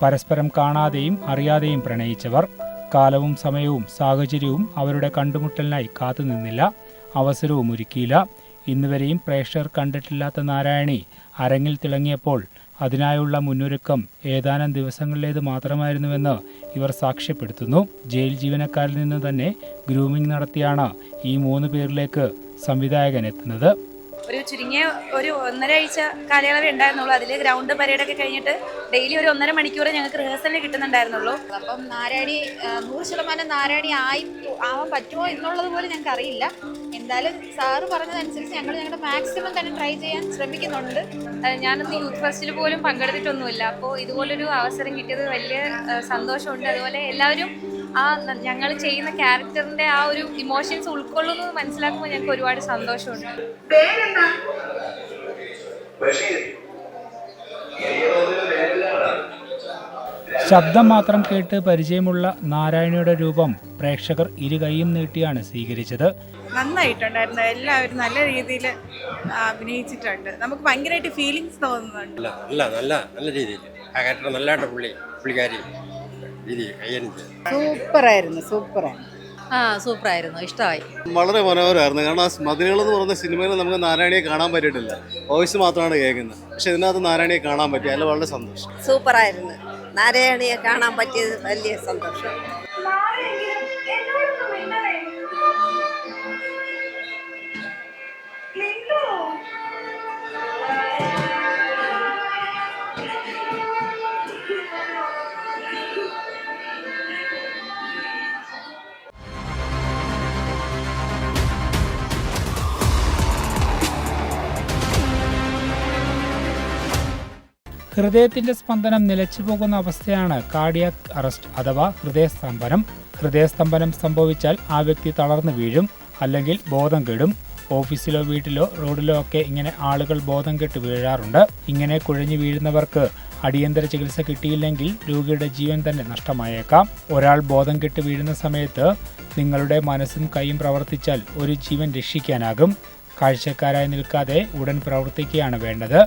പരസ്പരം കാണാതെയും അറിയാതെയും പ്രണയിച്ചവർ. കാലവും സമയവും സാഹചര്യവും അവരുടെ കണ്ടുമുട്ടലിനായി കാത്തുനിന്നില്ല, അവസരവും ഒരുക്കിയില്ല. ഇന്നുവരെയും പ്രേക്ഷകർ കണ്ടിട്ടില്ലാത്ത നാരായണി അരങ്ങിൽ തിളങ്ങിയപ്പോൾ അതിനായുള്ള മുന്നൊരുക്കം ഏതാനും ദിവസങ്ങളിലേത് മാത്രമായിരുന്നുവെന്ന് ഇവർ സാക്ഷ്യപ്പെടുത്തുന്നു. ജയിൽ ജീവനക്കാരിൽ നിന്ന് തന്നെ ഗ്രൂമിംഗ് നടത്തിയാണ് ഈ 3 പേരിലേക്ക് സംവിധായകൻ എത്തുന്നത്. ഒരു ചുരുങ്ങിയ ഒരു 1.5 ആഴ്ച കാലയളവേ ഉണ്ടായിരുന്നുള്ളൂ. അതിൽ ഗ്രൗണ്ട് പരേഡൊക്കെ കഴിഞ്ഞിട്ട് ഡെയിലി ഒരു 1.5 മണിക്കൂർ ഞങ്ങൾക്ക് റിഹേഴ്സലിന് കിട്ടുന്നുണ്ടായിരുന്നുള്ളൂ. അപ്പം നാരായണി 100% നാരായണി ആവാൻ പറ്റുമോ എന്നുള്ളത് പോലും ഞങ്ങൾക്ക് അറിയില്ല. എന്തായാലും സാറ് പറഞ്ഞതനുസരിച്ച് ഞങ്ങൾ ഞങ്ങളുടെ മാക്സിമം തന്നെ ട്രൈ ചെയ്യാൻ ശ്രമിക്കുന്നുണ്ട്. ഞാനൊന്ന് യൂത്ത് ഫെസ്റ്റിൽ പോലും പങ്കെടുത്തിട്ടൊന്നുമില്ല. അപ്പോൾ ഇതുപോലൊരു അവസരം കിട്ടിയത് വലിയ സന്തോഷമുണ്ട്. അതുപോലെ എല്ലാവരും ഞങ്ങൾ ചെയ്യുന്ന ക്യാരക്ടറിന്റെ ആ ഒരു ഇമോഷൻസ് ഉൾക്കൊള്ളുന്നത് മനസ്സിലാക്കുമ്പോൾ ഞങ്ങൾക്ക് ഒരുപാട് സന്തോഷമുണ്ട്. ശബ്ദം മാത്രം കേട്ട് പരിചയമുള്ള നാരായണിയുടെ രൂപം പ്രേക്ഷകർ ഇരുകൈയും നീട്ടിയാണ് സ്വീകരിച്ചത്. നന്നായിട്ടുണ്ടായിരുന്നു. എല്ലാവരും നല്ല രീതിയിൽ അഭിനയിച്ചിട്ടുണ്ട്. നമുക്ക് ഭയങ്കരമായിട്ട് ഫീലിങ്സ് തോന്നുന്നുണ്ട്. നല്ല രീതിയിൽ ആ ക്യാരക്ടർ നല്ലതായിട്ട് പുള്ളിക്കാരി സൂപ്പറായിരുന്നു. സൂപ്പറായിരുന്നു, ഇഷ്ടമായി. വളരെ മനോഹരമായിരുന്നു. കാരണം ആ മതിലുകൾ എന്ന് പറയുന്ന സിനിമയിൽ നമുക്ക് നാരായണിയെ കാണാൻ പറ്റിയിട്ടില്ല, വോയിസ് മാത്രമാണ് കേൾക്കുന്നത്. പക്ഷെ ഇതിനകത്ത് നാരായണിയെ കാണാൻ പറ്റി, അതിൽ വളരെ സന്തോഷം. സൂപ്പറായിരുന്നു. നാരായണിയെ കാണാൻ പറ്റിയത് വലിയ സന്തോഷം. ഹൃദയത്തിന്റെ സ്പന്ദനം നിലച്ചു പോകുന്ന അവസ്ഥയാണ് കാർഡിയാക് അറസ്റ്റ് അഥവാ ഹൃദയസ്തംഭനം. ഹൃദയസ്തംഭനം സംഭവിച്ചാൽ ആ വ്യക്തി തളർന്നു വീഴും, അല്ലെങ്കിൽ ബോധം കെടും. ഓഫീസിലോ വീട്ടിലോ റോഡിലോ ഒക്കെ ഇങ്ങനെ ആളുകൾ ബോധം കെട്ട് വീഴാറുണ്ട്. ഇങ്ങനെ കുഴഞ്ഞു വീഴുന്നവർക്ക് അടിയന്തര ചികിത്സ കിട്ടിയില്ലെങ്കിൽ രോഗിയുടെ ജീവൻ തന്നെ നഷ്ടമായേക്കാം. ഒരാൾ ബോധം കെട്ട് വീഴുന്ന സമയത്ത് നിങ്ങളുടെ മനസ്സും കൈയും പ്രവർത്തിച്ചാൽ ഒരു ജീവൻ രക്ഷിക്കാനാകും. കാഴ്ചക്കാരായി നിൽക്കാതെ ഉടൻ പ്രവർത്തിക്കുകയാണ് വേണ്ടത്.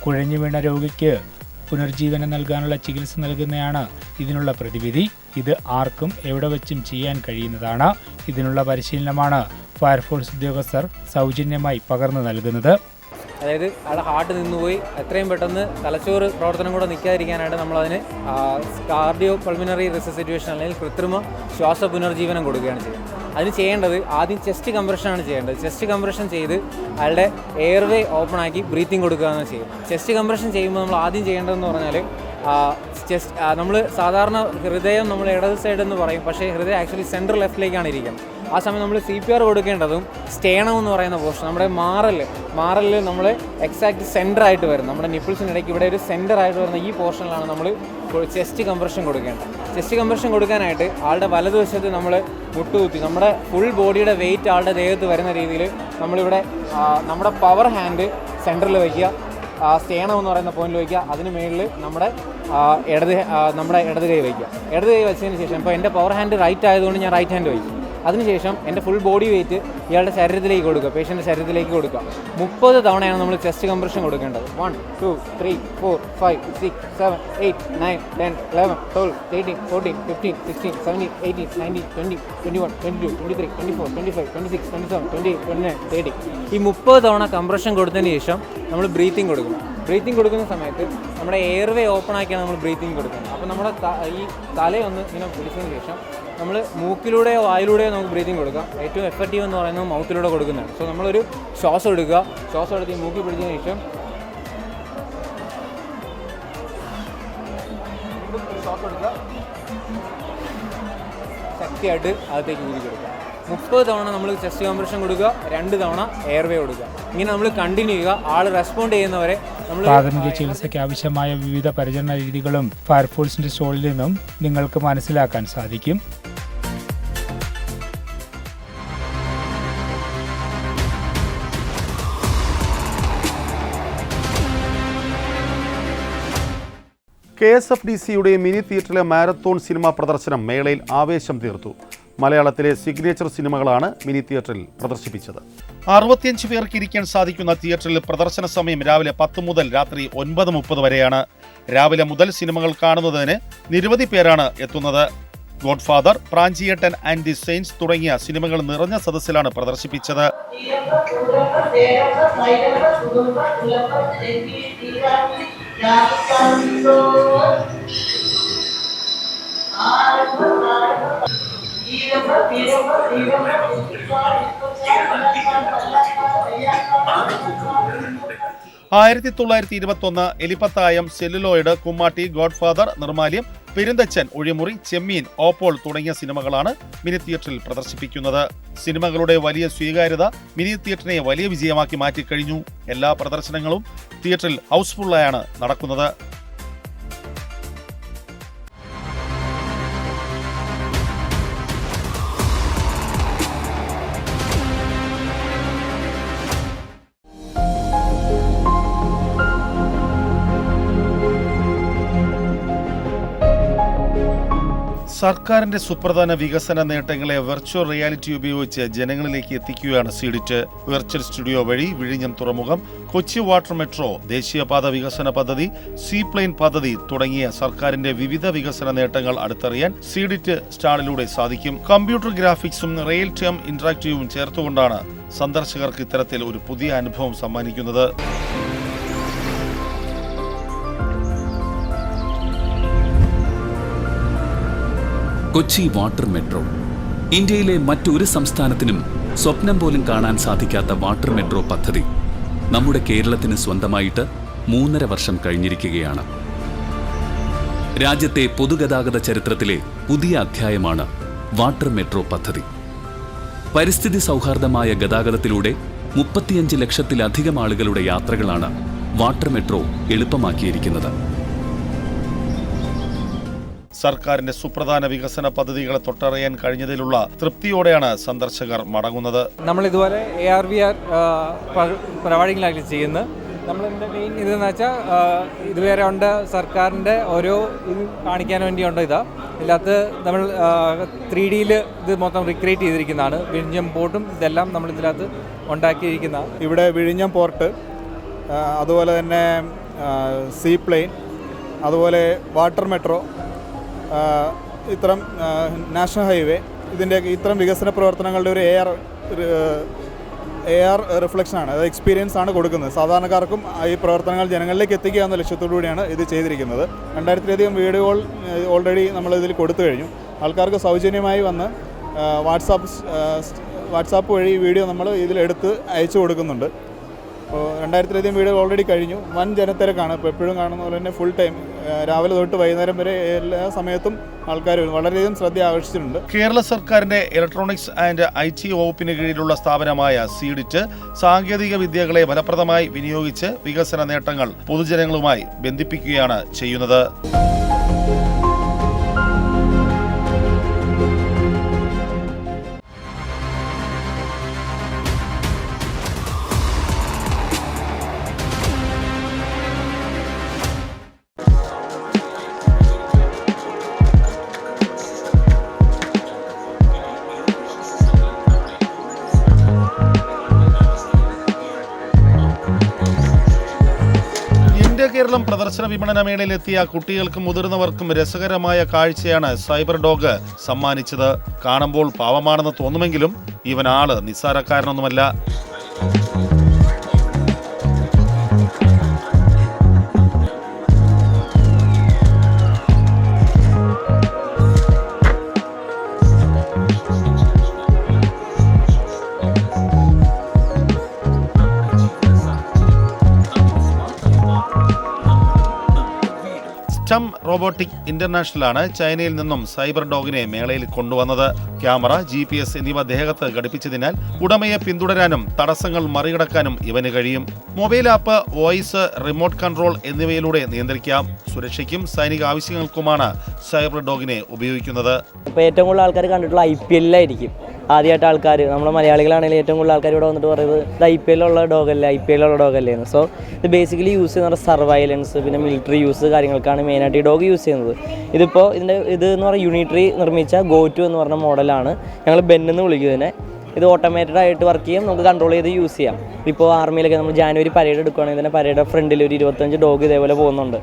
കുഴഞ്ഞു വീണ രോഗിക്ക് പുനർജീവനം നൽകാനുള്ള ചികിത്സ നൽകുന്നതാണ് ഇതിനുള്ള പ്രതിവിധി. ഇത് ആർക്കും എവിടെ വെച്ചും ചെയ്യാൻ കഴിയുന്നതാണ്. ഇതിനുള്ള പരിശീലനമാണ് ഫയർഫോഴ്സ് ഉദ്യോഗസ്ഥർ സൗജന്യമായി പകർന്നു നൽകുന്നത്. അതായത് ആളുടെ ഹാർട്ട് നിന്നുപോയി എത്രയും പെട്ടെന്ന് തലച്ചോറ് പ്രവർത്തനം കൂടെ നിൽക്കാതിരിക്കാനായിട്ട് നമ്മളതിന് കാർഡിയോ പൾമിനറി റിസസിറ്റേഷൻ അല്ലെങ്കിൽ കൃത്രിമ ശ്വാസ പുനർജീവനം കൊടുക്കുകയാണ് ചെയ്യുന്നത്. അതിന് ചെയ്യേണ്ടത് ആദ്യം ചെസ്റ്റ് കംപ്രഷനാണ് ചെയ്യേണ്ടത്. ചെസ്റ്റ് കംപ്രഷൻ ചെയ്ത് അയാളുടെ എയർവേ ഓപ്പൺ ആക്കി ബ്രീത്തിങ് കൊടുക്കുകയാണ് ചെയ്യുന്നത്. ചെസ്റ്റ് കംപ്രഷൻ ചെയ്യുമ്പോൾ നമ്മൾ ആദ്യം ചെയ്യേണ്ടതെന്ന് പറഞ്ഞാൽ നമ്മൾ സാധാരണ ഹൃദയം നമ്മൾ ഇടത് സൈഡ് എന്ന് പറയും, പക്ഷേ ഹൃദയം ആക്ച്വലി സെൻട്രൽ ലെഫ്റ്റിലേക്കാണ് ഇരിക്കുന്നത്. ആ സമയം നമ്മൾ CPR കൊടുക്കേണ്ടതും സ്റ്റേണം എന്ന് പറയുന്ന പോർഷൻ, നമ്മുടെ മാറലിൽ നമ്മൾ എക്സാക്ട് സെൻറ്ററായിട്ട് വരും. നമ്മുടെ നിപ്പിൾസിനിടയ്ക്ക് ഇവിടെ ഒരു സെൻറ്ററായിട്ട് വരുന്ന ഈ പോർഷനിലാണ് നമ്മൾ ചെസ്റ്റ് കംപ്രഷൻ കൊടുക്കേണ്ടത്. ചെസ്റ്റ് കംപ്രഷൻ കൊടുക്കാനായിട്ട് ആളുടെ വലതുവശത്ത് നമ്മൾ മുട്ടുകുത്തി നമ്മുടെ ഫുൾ ബോഡിയുടെ വെയിറ്റ് ആളുടെ ദേഹത്ത് വരുന്ന രീതിയിൽ നമ്മളിവിടെ നമ്മുടെ പവർ ഹാൻഡ് സെൻറ്ററിൽ വയ്ക്കുക, സ്റ്റേണം എന്ന് പറയുന്ന പോയിന്റിൽ വയ്ക്കുക. അതിന് മേളിൽ നമ്മുടെ ഇടത് കൈ വയ്ക്കുക. ഇടത് കൈ വെച്ചതിന് ശേഷം ഇപ്പോൾ എൻ്റെ പവർ ഹാൻഡ് റൈറ്റ് ആയതുകൊണ്ട് ഞാൻ റൈറ്റ് ഹാൻഡ് വയ്ക്കും. അതിനുശേഷം എൻ്റെ ഫുൾ ബോഡി വെയിറ്റ് ഇയാളുടെ ശരീരത്തിലേക്ക് കൊടുക്കുക, പേഷ്യൻ്റെ ശരീരത്തിലേക്ക് കൊടുക്കുക. 30 തവണയാണ് നമ്മൾ ചെസ്റ്റ് കംപ്രഷൻ കൊടുക്കേണ്ടത്. 1 2 3 4 5 6 7 8 9 10 11 12 13 14 15 16 17 18 19 20 21 22 23 24 25 26 27 28 29 30. ഈ 30 തവണ കംപ്രഷൻ കൊടുത്തതിന് ശേഷം നമ്മൾ ബ്രീത്തിങ് കൊടുക്കണം. ബ്രീത്തിങ് കൊടുക്കുന്ന സമയത്ത് നമ്മുടെ എയർവേ ഓപ്പൺ ആക്കിയാണ് നമ്മൾ ബ്രീത്തിങ് കൊടുക്കുന്നത്. അപ്പോൾ നമ്മുടെ ഈ തലയൊന്ന് ഇങ്ങനെ പിടിച്ചതിന് ശേഷം നമ്മൾ മൂക്കിലൂടെയോ വായിലൂടെയോ നമുക്ക് ബ്രീത്തിങ് കൊടുക്കാം. ഏറ്റവും എഫക്റ്റീവ് എന്ന് പറയുന്നത് മൗത്തിലൂടെ കൊടുക്കുന്നതാണ്. സോ നമ്മളൊരു ശ്വാസം എടുക്കുക, ശ്വാസം എടുത്ത് മൂക്കി പിടിച്ചതിന് ശേഷം ശ്വാസം എടുക്കുക, ശക്തിയായിട്ട് അകത്തേക്ക് ഊതി കൊടുക്കുക. 30 തവണ നമ്മൾ ചെസ്റ്റ് കംപ്രഷൻ കൊടുക്കുക, 2 തവണ എയർവേ കൊടുക്കുക. ഇങ്ങനെ നമ്മൾ കണ്ടിന്യൂ ചെയ്യുക. ആൾ റെസ്പോണ്ട് ചെയ്യുന്നവരെ നമ്മൾ പ്രാഥമിക ചികിത്സയ്ക്ക് ആവശ്യമായ വിവിധ പരിചരണ രീതികളും ഫയർഫോഴ്സിന്റെ സ്റ്റോളിൽ നിന്നും നിങ്ങൾക്ക് മനസ്സിലാക്കാൻ സാധിക്കും. KSFDCയുടെ മിനി തിയേറ്ററിലെ മാരത്തോൺ സിനിമാ പ്രദർശനം മേളയിൽ ആവേശം തീർത്തു. മലയാളത്തിലെ സിഗ്നേച്ചർ സിനിമകളാണ് മിനി തിയേറ്ററിൽ പ്രദർശിപ്പിച്ചത്. 65 പേർക്ക് ഇരിക്കാൻ സാധിക്കുന്ന തിയേറ്ററിൽ പ്രദർശന സമയം രാവിലെ 10 മുതൽ രാത്രി 9:30 വരെയാണ്. രാവിലെ മുതൽ സിനിമകൾ കാണുന്നതിന് നിരവധി പേരാണ് എത്തുന്നത്. Godfather, Pranchiyettan and the saints തുടങ്ങിയ സിനിമകൾ നിറഞ്ഞ സദസ്സിലാണ് പ്രദർശിപ്പിച്ചത്. എലിപ്പത്തായം, സെല്ലുലോയിഡ്, കുമ്മാട്ടി, ഗോഡ്ഫാദർ, നിർമാല്യം, പെരുന്തച്ചൻ, ഒഴിമുറി, ചെമ്മീൻ, ഓപ്പോൾ തുടങ്ങിയ സിനിമകളാണ് മിനി തിയേറ്ററിൽ പ്രദർശിപ്പിക്കുന്നത്. സിനിമകളുടെ വലിയ സ്വീകാര്യത മിനി തിയേറ്ററിനെ വലിയ വിജയമാക്കി മാറ്റിക്കഴിഞ്ഞു. എല്ലാ പ്രദർശനങ്ങളും തിയേറ്ററിൽ ഹൗസ്ഫുള്ളായാണ് നടക്കുന്നത്. സർക്കാരിന്റെ സുപ്രധാന വികസന നേട്ടങ്ങളെ വെർച്വൽ റിയാലിറ്റി ഉപയോഗിച്ച് ജനങ്ങളിലേക്ക് എത്തിക്കുകയാണ് സീഡിറ്റ്. വെർച്വൽ സ്റ്റുഡിയോ വഴി വിഴിഞ്ഞം തുറമുഖം, കൊച്ചി വാട്ടർ മെട്രോ, ദേശീയപാത വികസന പദ്ധതി, സീ പ്ലെയിൻ പദ്ധതി തുടങ്ങിയ സർക്കാരിന്റെ വിവിധ വികസന നേട്ടങ്ങൾ അടുത്തറിയാൻ സീഡിറ്റ് സ്റ്റാളിലൂടെ സാധിക്കും. കമ്പ്യൂട്ടർ ഗ്രാഫിക്സും റിയൽ ടൈം ഇന്ററാക്റ്റീവും ചേർത്തുകൊണ്ടാണ് സന്ദർശകർക്ക് ഇത്തരത്തിൽ ഒരു പുതിയ അനുഭവം സമ്മാനിക്കുന്നത്. കൊച്ചി വാട്ടർ മെട്രോ ഇന്ത്യയിലെ മറ്റൊരു സംസ്ഥാനത്തിനും സ്വപ്നം പോലും കാണാൻ സാധിക്കാത്ത വാട്ടർ മെട്രോ പദ്ധതി നമ്മുടെ കേരളത്തിന് സ്വന്തമായിട്ട് 3.5 വർഷം കഴിഞ്ഞിരിക്കുകയാണ്. രാജ്യത്തെ പൊതുഗതാഗത ചരിത്രത്തിലെ പുതിയ അധ്യായമാണ് വാട്ടർ മെട്രോ പദ്ധതി. പരിസ്ഥിതി സൗഹാർദ്ദമായ ഗതാഗതത്തിലൂടെ 35 ലക്ഷത്തിലധികം ആളുകളുടെ യാത്രകളാണ് വാട്ടർ മെട്രോ എളുപ്പമാക്കിയിരിക്കുന്നത്. സർക്കാരിന്റെ സുപ്രധാന വികസന പദ്ധതികളെ തൊട്ടറിയാൻ കഴിഞ്ഞതിലുള്ള തൃപ്തിയോടെയാണ് സന്ദർശകർ മടങ്ങുന്നത്. നമ്മൾ ഇതുപോലെ AR/VR പ്രൊവൈഡിങ്ങിലാണ് ചെയ്യുന്നത്. നമ്മളിതിൻ്റെ മെയിൻ ഇതെന്ന് വെച്ചാൽ ഇതുവരെ ഉണ്ട് സർക്കാരിൻ്റെ ഓരോ ഇത് കാണിക്കാൻ വേണ്ടിയുണ്ട്. ഇതിനകത്ത് നമ്മൾ 3Dയിൽ ഇത് മൊത്തം റിക്രിയേറ്റ് ചെയ്തിരിക്കുന്നതാണ്. വിഴിഞ്ഞം പോർട്ടും ഇതെല്ലാം നമ്മൾ ഇതിനകത്ത് ഉണ്ടാക്കിയിരിക്കുന്ന. ഇവിടെ വിഴിഞ്ഞം പോർട്ട്, അതുപോലെ തന്നെ സീ പ്ലെയിൻ, അതുപോലെ വാട്ടർ മെട്രോ, ഇത്തരം നാഷണൽ ഹൈവേ, ഇതിൻ്റെ ഇത്തരം വികസന പ്രവർത്തനങ്ങളുടെ ഒരു AR റിഫ്ലക്ഷനാണ്, അത് എക്സ്പീരിയൻസ് ആണ് കൊടുക്കുന്നത്. സാധാരണക്കാർക്കും ഈ പ്രവർത്തനങ്ങൾ ജനങ്ങളിലേക്ക് എത്തിക്കുക എന്ന ലക്ഷ്യത്തോടു കൂടിയാണ് ഇത് ചെയ്തിരിക്കുന്നത്. 2000-ലധികം വീഡിയോകൾ ഓൾറെഡി നമ്മൾ ഇതിൽ കൊടുത്തു കഴിഞ്ഞു. ആൾക്കാർക്ക് സൗജന്യമായി വന്ന് വാട്സാപ്പ് വഴി വീഡിയോ നമ്മൾ ഇതിലെടുത്ത് അയച്ചു കൊടുക്കുന്നുണ്ട്. അപ്പോൾ 2000-ലധികം വീഡിയോ ഓൾറെഡി കഴിഞ്ഞു. വൻ ജനത്തിരക്കാണ്. ഇപ്പോൾ എപ്പോഴും കാണുന്ന പോലെ തന്നെ ഫുൾ ടൈം രാവിലെ തൊട്ട് വൈകുന്നേരം വരെ എല്ലാ സമയത്തും ആൾക്കാർ വളരെയധികം ശ്രദ്ധ ആകർഷിച്ചിട്ടുണ്ട്. കേരള സർക്കാരിന്റെ ഇലക്ട്രോണിക്സ് ആൻഡ് IT വകുപ്പിന് കീഴിലുള്ള സ്ഥാപനമായ സീഡിറ്റ് സാങ്കേതിക വിദ്യകളെ ഫലപ്രദമായി വിനിയോഗിച്ച് വികസന നേട്ടങ്ങൾ പൊതുജനങ്ങളുമായി ബന്ധിപ്പിക്കുകയാണ് ചെയ്യുന്നത്. കേരളം പ്രദർശന വിപണന മേളയിലെത്തിയ കുട്ടികൾക്കും മുതിർന്നവർക്കും രസകരമായ കാഴ്ചയാണ് സൈബർ ഡോഗ് സമ്മാനിച്ചത്. കാണുമ്പോൾ പാവമാണെന്ന് തോന്നുമെങ്കിലും ഇവൻ ആള് നിസ്സാരക്കാരനൊന്നുമല്ല. സ്റ്റം റോബോട്ടിക് ഇന്റർനാഷണലാണ് ചൈനയിൽ നിന്നും സൈബർ ഡോഗിനെ മേളയിൽ കൊണ്ടുവന്നത്. ക്യാമറ, GPS എന്നിവ ദേഹത്ത് ഘടിപ്പിച്ചതിനാൽ ഉടമയെ പിന്തുടരാനും തടസ്സങ്ങൾ മറികടക്കാനും ഇവന് കഴിയും. Mobile app, voice, remote control എന്നിവയിലൂടെ നിയന്ത്രിക്കാം. സുരക്ഷയ്ക്കും സൈനിക ആവശ്യങ്ങൾക്കുമാണ് സൈബർ ഡോഗിനെ ഉപയോഗിക്കുന്നത്. ഇപ്പോൾ ഏറ്റവും കൂടുതൽ ആൾക്കാർ കണ്ടിട്ടുള്ള IPL ആയിരിക്കും. ആദ്യമായിട്ട് ആൾക്കാർ നമ്മുടെ മലയാളികളാണെങ്കിലും ഏറ്റവും കൂടുതൽ ആൾക്കാർ ഇവിടെ വന്നിട്ട് പറയുന്നത് ഇത് IPL ഉള്ള ഡോഗല്ലേ എന്ന്. സോ ഇത് ബേസിക്കലി യൂസ് ചെയ്യുന്ന സർവൈലൻസ് പിന്നെ മിലിറ്ററി യൂസ് കാര്യങ്ങൾക്കാണ് മെയിനായിട്ട് ഈ ഡോഗ് യൂസ് ചെയ്യുന്നത്. ഇതിപ്പോൾ ഇത് എന്ന് പറഞ്ഞാൽ യൂണിറ്ററി നിർമ്മിച്ച GO2 എന്ന് പറഞ്ഞ മോഡലാണ്. ഞങ്ങൾ ബെന്നെന്ന് വിളിക്കുന്നതിനെ. ഇത് ഓട്ടോമേറ്റഡ് ആയിട്ട് വർക്ക് ചെയ്യും, നമുക്ക് കൺട്രോൾ ചെയ്ത് യൂസ് ചെയ്യാം. ഇപ്പോൾ ആർമിയിലൊക്കെ നമ്മൾ ജാനുവരി പരേഡ് എടുക്കുകയാണെങ്കിൽ തന്നെ പരേഡ് ഫ്രണ്ടിൽ ഒരു 25 ഡോഗ് ഇതേപോലെ പോകുന്നുണ്ട്,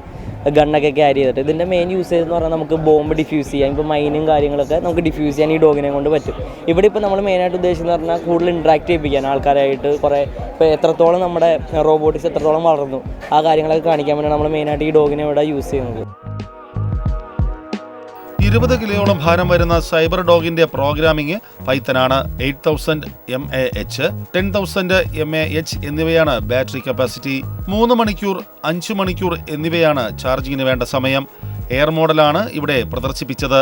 ഗണ്ണൊക്കെ ക്യാരി ചെയ്തിട്ട്. ഇതിൻ്റെ മെയിൻ യൂസേജ് എന്ന് പറഞ്ഞാൽ നമുക്ക് ബോംബ് ഡിഫ്യൂസ് ചെയ്യാം. ഇപ്പോൾ മൈനും കാര്യങ്ങളൊക്കെ നമുക്ക് ഡിഫ്യൂസ് ചെയ്യാൻ ഈ ഡോഗിനെ കൊണ്ട് പറ്റും. ഇവിടെ ഇപ്പോൾ നമ്മൾ മെയിനായിട്ട് ഉദ്ദേശിച്ചെന്ന് പറഞ്ഞാൽ കൂടുതൽ ഇൻട്രാക്ട് ചെയ്യിപ്പിക്കാൻ ആൾക്കാരായിട്ട് കുറേ ഇപ്പോൾ എത്രത്തോളം നമ്മുടെ റോബോട്ടിക്സ് എത്രത്തോളം വളർന്നു ആ കാര്യങ്ങളൊക്കെ കാണിക്കാൻ വേണ്ടി നമ്മൾ മെയിനായിട്ട് ഈ ഡോഗിനെ ഇവിടെ യൂസ് ചെയ്യുന്നത്. 20 കിലോയോളം ഭാരം വരുന്ന സൈബർ ഡോഗിന്റെ പ്രോഗ്രാമിംഗ് പൈത്തനാണ്. 8000 mAh, 10,000 mAh എന്നിവയാണ് ബാറ്ററി കപ്പാസിറ്റി. 3 മണിക്കൂർ, 5 മണിക്കൂർ എന്നിവയാണ് ചാർജിങ്ങിന് വേണ്ട സമയം. എയർ മോഡലാണ് ഇവിടെ പ്രദർശിപ്പിച്ചത്.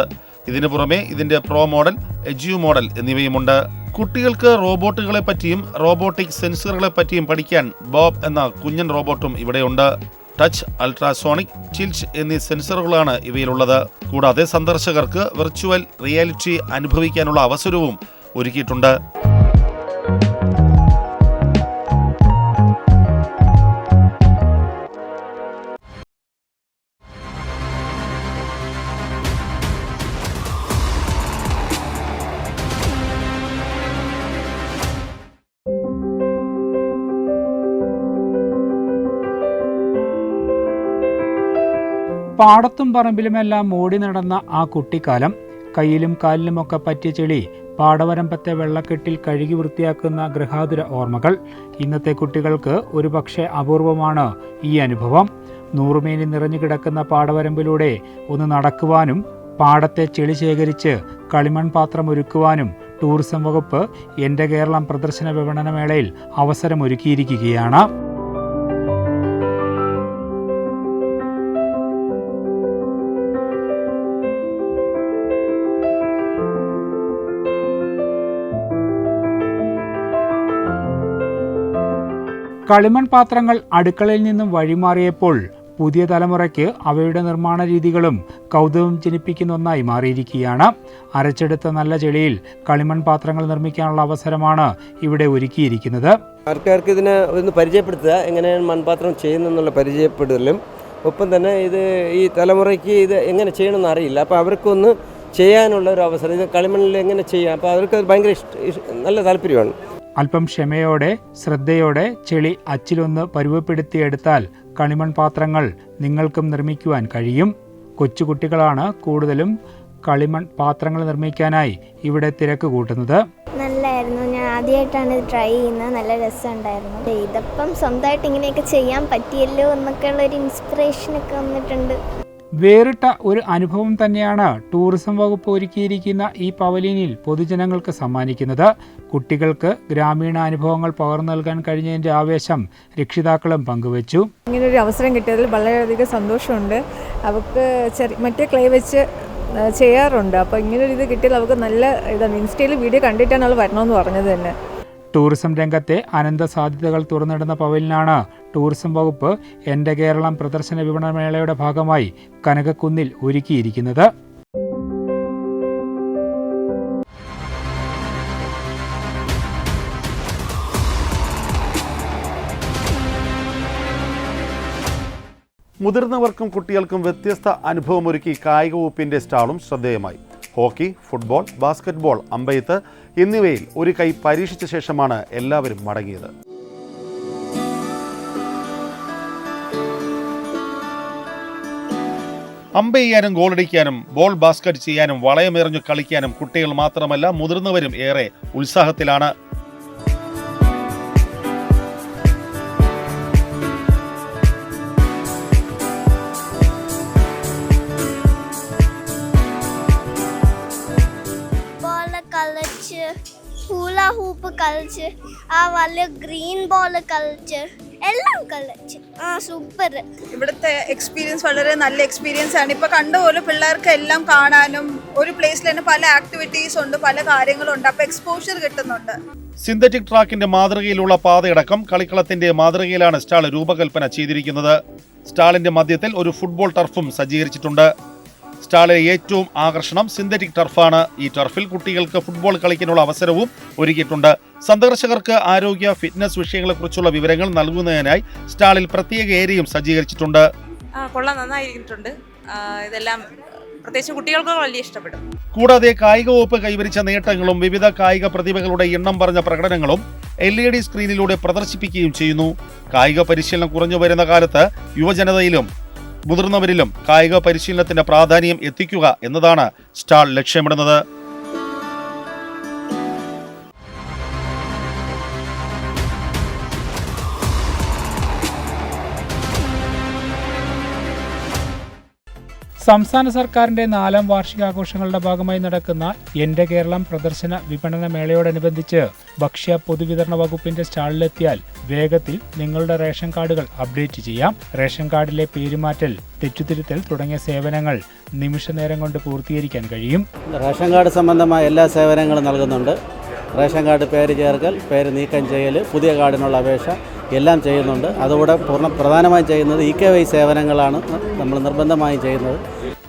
ഇതിനു പുറമെ ഇതിന്റെ പ്രോ മോഡൽ, എജ്യു മോഡൽ എന്നിവയുമുണ്ട്. കുട്ടികൾക്ക് റോബോട്ടുകളെ പറ്റിയും റോബോട്ടിക് സെൻസറുകളെ പറ്റിയും പഠിക്കാൻ ബോബ് എന്ന കുഞ്ഞൻ റോബോട്ടും ഇവിടെയുണ്ട്. ടച്ച്, അൾട്രാസോണിക്, ചിൽച്ച് എന്നീ സെൻസറുകളാണ് ഇവയിലുള്ളത്. കൂടാതെ സന്ദർശകർക്ക് വിർച്വൽ റിയാലിറ്റി അനുഭവിക്കാനുള്ള അവസരവും ഒരുക്കിയിട്ടുണ്ട്. പാടത്തും പറമ്പിലുമെല്ലാം ഓടി നടന്ന ആ കുട്ടിക്കാലം, കയ്യിലും കാലിലുമൊക്കെ പറ്റിയ ചെളി പാടവരമ്പത്തെ വെള്ളക്കെട്ടിൽ കഴുകി വൃത്തിയാക്കുന്ന ഗൃഹാതുര ഓർമ്മകൾ. ഇന്നത്തെ കുട്ടികൾക്ക് ഒരുപക്ഷെ അപൂർവമാണ് ഈ അനുഭവം. നൂറുമേനി നിറഞ്ഞു കിടക്കുന്ന പാടവരമ്പിലൂടെ ഒന്ന് നടക്കുവാനും പാടത്തെ ചെളി ശേഖരിച്ച് കളിമൺ പാത്രം ഒരുക്കുവാനും ടൂറിസം വകുപ്പ് എൻ്റെ കേരളം പ്രദർശന വിപണന മേളയിൽ അവസരമൊരുക്കിയിരിക്കുകയാണ്. കളിമൺ പാത്രങ്ങൾ അടുക്കളയിൽ നിന്നും വഴിമാറിയപ്പോൾ പുതിയ തലമുറയ്ക്ക് അവയുടെ നിർമ്മാണ രീതികളും കൗതുകം ജനിപ്പിക്കുന്ന ഒന്നായി മാറിയിരിക്കുകയാണ്. അരച്ചെടുത്ത നല്ല ചെളിയിൽ കളിമൺ പാത്രങ്ങൾ നിർമ്മിക്കാനുള്ള അവസരമാണ് ഇവിടെ ഒരുക്കിയിരിക്കുന്നത്. ആൾക്കാർക്ക് ഇതിനെ ഒന്ന് പരിചയപ്പെടുത്തുക, എങ്ങനെയാണ് മൺപാത്രം ചെയ്യുന്നതെന്നുള്ള പരിചയപ്പെടുത്തലും, ഒപ്പം തന്നെ ഇത് ഈ തലമുറയ്ക്ക് ഇത് എങ്ങനെ ചെയ്യണമെന്ന് അറിയില്ല. അപ്പോൾ അവർക്കൊന്ന് ചെയ്യാനുള്ള ഒരു അവസരം, ഇത് കളിമണ്ണിൽ എങ്ങനെ ചെയ്യാം, അപ്പോൾ അവർക്ക് ഭയങ്കര നല്ല താല്പര്യമാണ്. അല്പം ക്ഷമയോടെ ശ്രദ്ധയോടെ ചെളി അച്ചിലൊന്ന് പരുവപ്പെടുത്തിയെടുത്താൽ കളിമൺ പാത്രങ്ങൾ നിങ്ങൾക്കും നിർമ്മിക്കുവാൻ കഴിയും. കൊച്ചുകുട്ടികളാണ് കൂടുതലും കളിമൺ പാത്രങ്ങൾ നിർമ്മിക്കാനായി ഇവിടെ തിരക്ക് കൂട്ടുന്നത്. നല്ലായിരുന്നു, ഞാൻ ആദ്യമായിട്ടാണ് ഇത് ട്രൈ ചെയ്യുന്നത്, നല്ല രസമുണ്ടായിരുന്നു. ഇതപ്പം സ്വന്തമായിട്ട് ഇങ്ങനെയൊക്കെ ചെയ്യാൻ പറ്റിയല്ലോ എന്നൊക്കെയുള്ള ഒരു ഇൻസ്പിറേഷനൊക്കെ വന്നിട്ടുണ്ട്. വേറിട്ട ഒരു അനുഭവം തന്നെയാണ് ടൂറിസം വകുപ്പ് ഒരുക്കിയിരിക്കുന്ന ഈ പവലിയനിൽ പൊതുജനങ്ങൾക്ക് സമ്മാനിക്കുന്നത്. കുട്ടികൾക്ക് ഗ്രാമീണ അനുഭവങ്ങൾ പകർന്നു നൽകാൻ കഴിഞ്ഞതിൻ്റെ ആവേശം രക്ഷിതാക്കളും പങ്കുവച്ചു. ഇങ്ങനൊരു അവസരം കിട്ടിയതിൽ വളരെയധികം സന്തോഷമുണ്ട്. അവർക്ക് മറ്റേ ക്ലേ വെച്ച് ചെയ്യാറുണ്ട്. അപ്പോൾ ഇങ്ങനൊരു ഇത് കിട്ടിയാൽ അവർക്ക് നല്ല ഇതാണ്. ഇൻസ്റ്റയിൽ വീഡിയോ കണ്ടിട്ടാണ് അവൾ വരണമെന്ന് പറഞ്ഞത് തന്നെ. ടൂറിസം രംഗത്തെ അനന്ത സാധ്യതകൾ തുറന്നിടുന്ന പവലിയനാണ് ടൂറിസം വകുപ്പ് എൻ്റെ കേരളം പ്രദർശന വിപണന മേളയുടെ ഭാഗമായി കനകക്കുന്നിൽ ഒരുക്കിയിരിക്കുന്നത്. മുതിർന്നവർക്കും കുട്ടികൾക്കും വ്യത്യസ്ത അനുഭവമൊരുക്കി കായിക വകുപ്പിന്റെ സ്റ്റാളും ശ്രദ്ധേയമായി. ഹോക്കി, ഫുട്ബോൾ, ബാസ്കറ്റ്ബോൾ, അമ്പെയ്ത്ത് എന്നിവയിൽ ഒരു കൈ പരീക്ഷിച്ച ശേഷമാണ് എല്ലാവരും മടങ്ങിയത്. അമ്പെയ്യാനും ഗോളടിക്കാനും ബോൾ ബാസ്കറ്റ് ചെയ്യാനും വളയമെറിഞ്ഞു കളിക്കാനും കുട്ടികൾ മാത്രമല്ല മുതിർന്നവരും ഏറെ ഉത്സാഹത്തിലാണ്. ഹൂള ഹൂപ്പ് കളിച്ച് ആ വലിയ ഗ്രീൻ ബോൾ കളിച്ച് എല്ലാം കളിച്ച് സൂപ്പർ. ഇവിടുത്തെ എക്സ്പീരിയൻസ് വളരെ നല്ല എക്സ്പീരിയൻസ് ആണ്. ഇപ്പോൾ കണ്ട പോലെ പിള്ളേർക്ക് എല്ലാം കാണാനും ഒരു പ്ലേസിൽ തന്നെ പല ആക്ടിവിറ്റീസ് ഉണ്ട്, പല കാര്യങ്ങളുണ്ട്. അപ്പോൾ എക്സ്പോഷർ കിട്ടുന്നുണ്ട്. സിന്തറ്റിക് ട്രാക്കിന്റെ മാതൃകയിലുള്ള പാതയടക്കം കളിക്കളത്തിന്റെ മാതൃകയിലാണ് സ്റ്റാൾ രൂപകൽപ്പന ചെയ്തിരിക്കുന്നത്. സ്റ്റാളിന്റെ മധ്യത്തിൽ ഒരു ഫുട്ബോൾ ടർഫും സജ്ജീകരിച്ചിട്ടുണ്ട്. സ്റ്റാളിലെ ഏറ്റവും ആകർഷണം സിന്തറ്റിക് ടർഫാണ്. ഈ ടർഫിൽ കുട്ടികൾക്ക് ഫുട്ബോൾ കളിക്കാനുള്ള അവസരവും ഒരുക്കിയിട്ടുണ്ട്. സന്ദർശകർക്ക് ആരോഗ്യ ഫിറ്റ്നസ് വിഷയങ്ങളെക്കുറിച്ചുള്ള വിവരങ്ങൾ നൽകുന്നതിനായി സ്റ്റാളിൽ പ്രത്യേക ഏരിയയും സജ്ജീകരിച്ചിട്ടുണ്ട്. കൊള്ളാം, നന്നായിരിക്കുന്നുണ്ട്. ഇതെല്ലാം പ്രത്യേകിച്ച് കുട്ടികൾക്ക് വലിയ ഇഷ്ടപ്പെടും. കൂടാതെ കായിക വകുപ്പ് കൈവരിച്ച നേട്ടങ്ങളും വിവിധ കായിക പ്രതിഭകളുടെ എണ്ണം പറഞ്ഞ പ്രകടനങ്ങളും LED സ്ക്രീനിലൂടെ പ്രദർശിപ്പിക്കുകയും ചെയ്യുന്നു. കായിക പരിശീലനം കുറഞ്ഞു വരുന്ന കാലത്ത് യുവജനതയിലും മുതിർന്നവരിലും കായിക പരിശീലനത്തിന്റെ പ്രാധാന്യം എത്തിക്കുക എന്നതാണ് സ്റ്റാൾ ലക്ഷ്യമിടുന്നത്. സംസ്ഥാന സർക്കാരിന്റെ 4ാം വാർഷികാഘോഷങ്ങളുടെ ഭാഗമായി നടക്കുന്ന എന്റെ കേരളം പ്രദർശന വിപണന മേളയോടനുബന്ധിച്ച് ഭക്ഷ്യ പൊതുവിതരണ വകുപ്പിന്റെ സ്റ്റാളിലെത്തിയാൽ വേഗത്തിൽ നിങ്ങളുടെ റേഷൻ കാർഡുകൾ അപ്ഡേറ്റ് ചെയ്യാം. റേഷൻ കാർഡിലെ പേരുമാറ്റൽ, തെറ്റുതിരുത്തൽ തുടങ്ങിയ സേവനങ്ങൾ നിമിഷ നേരം കൊണ്ട് പൂർത്തീകരിക്കാൻ കഴിയും. റേഷൻ കാർഡ് സംബന്ധമായ എല്ലാ സേവനങ്ങളും നൽകുന്നുണ്ട്. റേഷൻ കാർഡ് പേര് ചേർക്കൽ, പേര് നീക്കം ചെയ്യൽ, പുതിയ കാർഡിനുള്ള അപേക്ഷ എല്ലാം ചെയ്യുന്നുണ്ട്. അതുകൂടെ പ്രധാനമായും ചെയ്യുന്നത് EKY സേവനങ്ങളാണ് നമ്മൾ നിർബന്ധമായും ചെയ്യുന്നത്.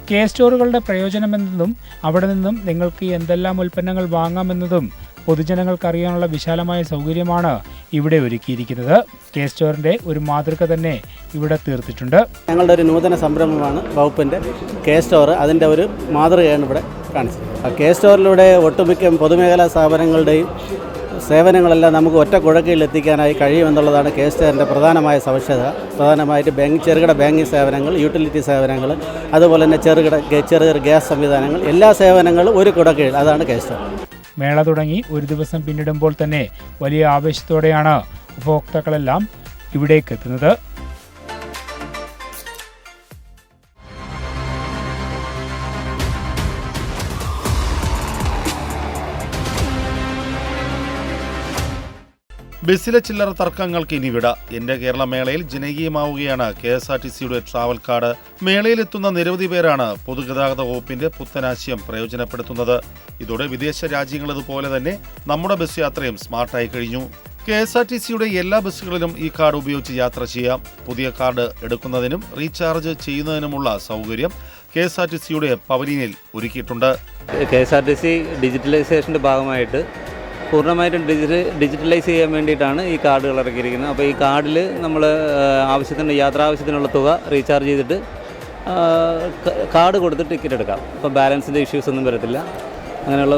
കെ സ്റ്റോറുകളുടെ പ്രയോജനമെന്നതും അവിടെ നിന്നും നിങ്ങൾക്ക് എന്തെല്ലാം ഉൽപ്പന്നങ്ങൾ വാങ്ങാമെന്നതും പൊതുജനങ്ങൾക്ക് അറിയാനുള്ള വിശാലമായ സൗകര്യമാണ് ഇവിടെ ഒരുക്കിയിരിക്കുന്നത്. കെ സ്റ്റോറിന്റെ ഒരു മാതൃക തന്നെ ഇവിടെ തീർത്തിട്ടുണ്ട്. ഞങ്ങളുടെ ഒരു നൂതന സംരംഭമാണ് വകുപ്പിൻ്റെ കെ സ്റ്റോർ. അതിൻ്റെ ഒരു മാതൃകയാണ് ഇവിടെ കാണിച്ചത്. കെ സ്റ്റോറിലൂടെ ഒട്ടുമിക്ക പൊതുമേഖലാ സ്ഥാപനങ്ങളുടെയും സേവനങ്ങളെല്ലാം നമുക്ക് ഒറ്റ കുഴക്കയിൽ എത്തിക്കാനായി കഴിയുമെന്നുള്ളതാണ് കെ സ്റ്റോറിൻ്റെ പ്രധാനമായ സവിശേഷത. പ്രധാനമായിട്ട് ചെറുകിട ബാങ്കിങ് സേവനങ്ങൾ, യൂട്ടിലിറ്റി സേവനങ്ങൾ, അതുപോലെ തന്നെ ചെറുകിട ഗ്യാസ് സംവിധാനങ്ങൾ, എല്ലാ സേവനങ്ങളും ഒരു കുടക്കീഴിൽ. അതാണ് കെ സ്റ്റോർ. മേള തുടങ്ങി ഒരു ദിവസം പിന്നിടുമ്പോൾ തന്നെ വലിയ ആവേശത്തോടെയാണ് ഉപഭോക്താക്കളെല്ലാം ഇവിടേക്ക് എത്തുന്നത്. ബസ്സിലെ ചില്ലറ തർക്കങ്ങൾക്ക് ഇനി വിട. എന്റെ കേരള മേളയിൽ ജനകീയമാവുകയാണ് KSRTCയുടെ ട്രാവൽ കാർഡ്. മേളയിലെത്തുന്ന നിരവധി പേരാണ് പൊതുഗതാഗത വകുപ്പിന്റെ പുത്തനാശയം പ്രയോജനപ്പെടുത്തുന്നത്. ഇതോടെ വിദേശ രാജ്യങ്ങളതുപോലെ തന്നെ നമ്മുടെ ബസ് യാത്രയും സ്മാർട്ടായി കഴിഞ്ഞു. KSRTCയുടെ എല്ലാ ബസ്സുകളിലും ഈ കാർഡ് ഉപയോഗിച്ച് യാത്ര ചെയ്യാം. പുതിയ കാർഡ് എടുക്കുന്നതിനും റീചാർജ് ചെയ്യുന്നതിനുമുള്ള സൗകര്യം KSRTCയുടെ പവലിയനിൽ ഒരുക്കിയിട്ടുണ്ട്. KSRTC ഡിജിറ്റലൈസേഷന്റെ ഭാഗമായിട്ട് പൂർണ്ണമായിട്ടും ഡിജിറ്റലൈസ് ചെയ്യാൻ വേണ്ടിയിട്ടാണ് ഈ കാർഡുകൾ ഇറക്കിയിരിക്കുന്നത്. അപ്പോൾ ഈ കാർഡിൽ നമ്മൾ യാത്രാവശ്യത്തിനുള്ള തുക റീചാർജ് ചെയ്തിട്ട് കാർഡ് കൊടുത്ത് ടിക്കറ്റ് എടുക്കാം. അപ്പോൾ ബാലൻസിൻ്റെ ഇഷ്യൂസ് ഒന്നും വരത്തില്ല. അങ്ങനെയുള്ള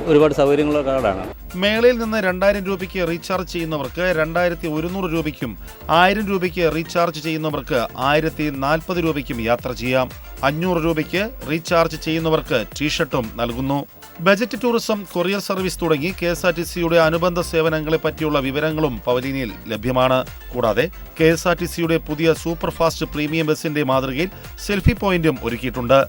ഒരുപാട് സൗകര്യങ്ങളുള്ള കാർഡാണ്. മേളയിൽ നിന്ന് 2000 രൂപയ്ക്ക് റീചാർജ് ചെയ്യുന്നവർക്ക് 2100 രൂപയ്ക്കും 1000 രൂപയ്ക്ക് റീചാർജ് ചെയ്യുന്നവർക്ക് 1040 രൂപയ്ക്കും യാത്ര ചെയ്യാം. 500 രൂപയ്ക്ക് റീചാർജ് ചെയ്യുന്നവർക്ക് ടീഷർട്ടും നൽകുന്നു. ബജറ്റ് ടൂറിസം, കൊറിയർ സർവീസ് തുടങ്ങി KSRTCയുടെ അനുബന്ധ സേവനങ്ങളെ പറ്റിയുള്ള വിവരങ്ങളും പവലിയനിൽ ലഭ്യമാണ്. കൂടാതെ KSRTCയുടെ പുതിയ സൂപ്പർ ഫാസ്റ്റ് പ്രീമിയം ബസിന്റെ മാതൃകയിൽ സെൽഫി പോയിന്റും ഒരുക്കിയിട്ടുണ്ട്.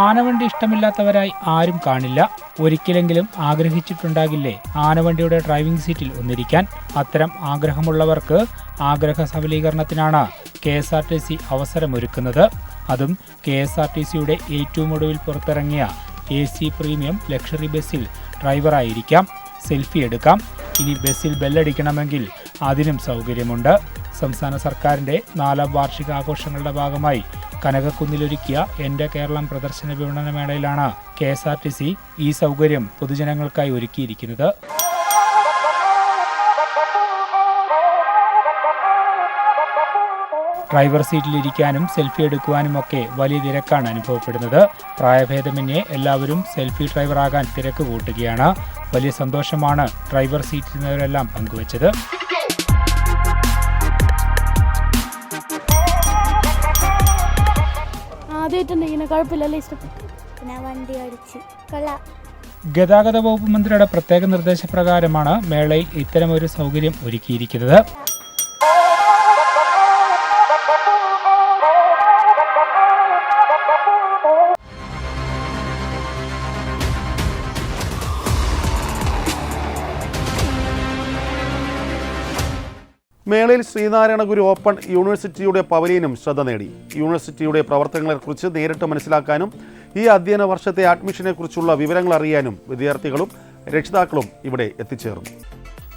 ആനവണ്ടി ഇഷ്ടമില്ലാത്തവരായി ആരും കാണില്ല. ഒരിക്കലെങ്കിലും ആഗ്രഹിച്ചിട്ടുണ്ടാകില്ലേ ആനവണ്ടിയുടെ ഡ്രൈവിംഗ് സീറ്റിൽ ഒന്നിരിക്കാൻ? അത്തരം ആഗ്രഹമുള്ളവർക്ക് ആഗ്രഹ സബലീകരണത്തിനാണ് KSRTC അവസരമൊരുക്കുന്നത്. അതും KSRTCയുടെ ഏറ്റവും ഒടുവിൽ പുറത്തിറങ്ങിയ AC പ്രീമിയം ലക്ഷറി ബസ്സിൽ ഡ്രൈവറായിരിക്കാം. സെൽഫി എടുക്കാം. ഇനി ബസ്സിൽ ബെല്ലടിക്കണമെങ്കിൽ അതിനും സൗകര്യമുണ്ട്. സംസ്ഥാന സർക്കാരിന്റെ 4ാം വാർഷികാഘോഷങ്ങളുടെ ഭാഗമായി കനകക്കുന്നിലൊരുക്കിയ എന്റെ കേരളം പ്രദർശന വിപണന മേളയിലാണ് KSRTC ഈ സൗകര്യം പൊതുജനങ്ങൾക്കായി ഒരുക്കിയിരിക്കുന്നത്. ഡ്രൈവർ സീറ്റിലിരിക്കാനും സെൽഫി എടുക്കുവാനുമൊക്കെ വലിയ തിരക്കാണ് അനുഭവപ്പെടുന്നത്. പ്രായഭേദമന്യേ എല്ലാവരും സെൽഫി ഡ്രൈവറാകാൻ തിരക്ക് കൂട്ടുകയാണ്. വലിയ സന്തോഷമാണ് ഡ്രൈവർ സീറ്റിലിരുന്നവരെല്ലാം പങ്കുവച്ചത്. ഗതാഗത വകുപ്പ് മന്ത്രിയുടെ പ്രത്യേക നിർദ്ദേശപ്രകാരമാണ് മേളയിൽ ഇത്തരമൊരു സൗകര്യം ഒരുക്കിയിരിക്കുന്നത്. മേളയിൽ ശ്രീനാരായണ ഗുരു ഓപ്പൺ യൂണിവേഴ്സിറ്റിയുടെ പവലിയനും ശ്രദ്ധ നേടി. യൂണിവേഴ്സിറ്റിയുടെ പ്രവർത്തനങ്ങളെക്കുറിച്ച് നേരിട്ട് മനസ്സിലാക്കാനും ഈ അധ്യയന വർഷത്തെ അഡ്മിഷനെക്കുറിച്ചുള്ള വിവരങ്ങൾ അറിയാനും വിദ്യാർത്ഥികളും രക്ഷിതാക്കളും ഇവിടെ എത്തിച്ചേർന്നു.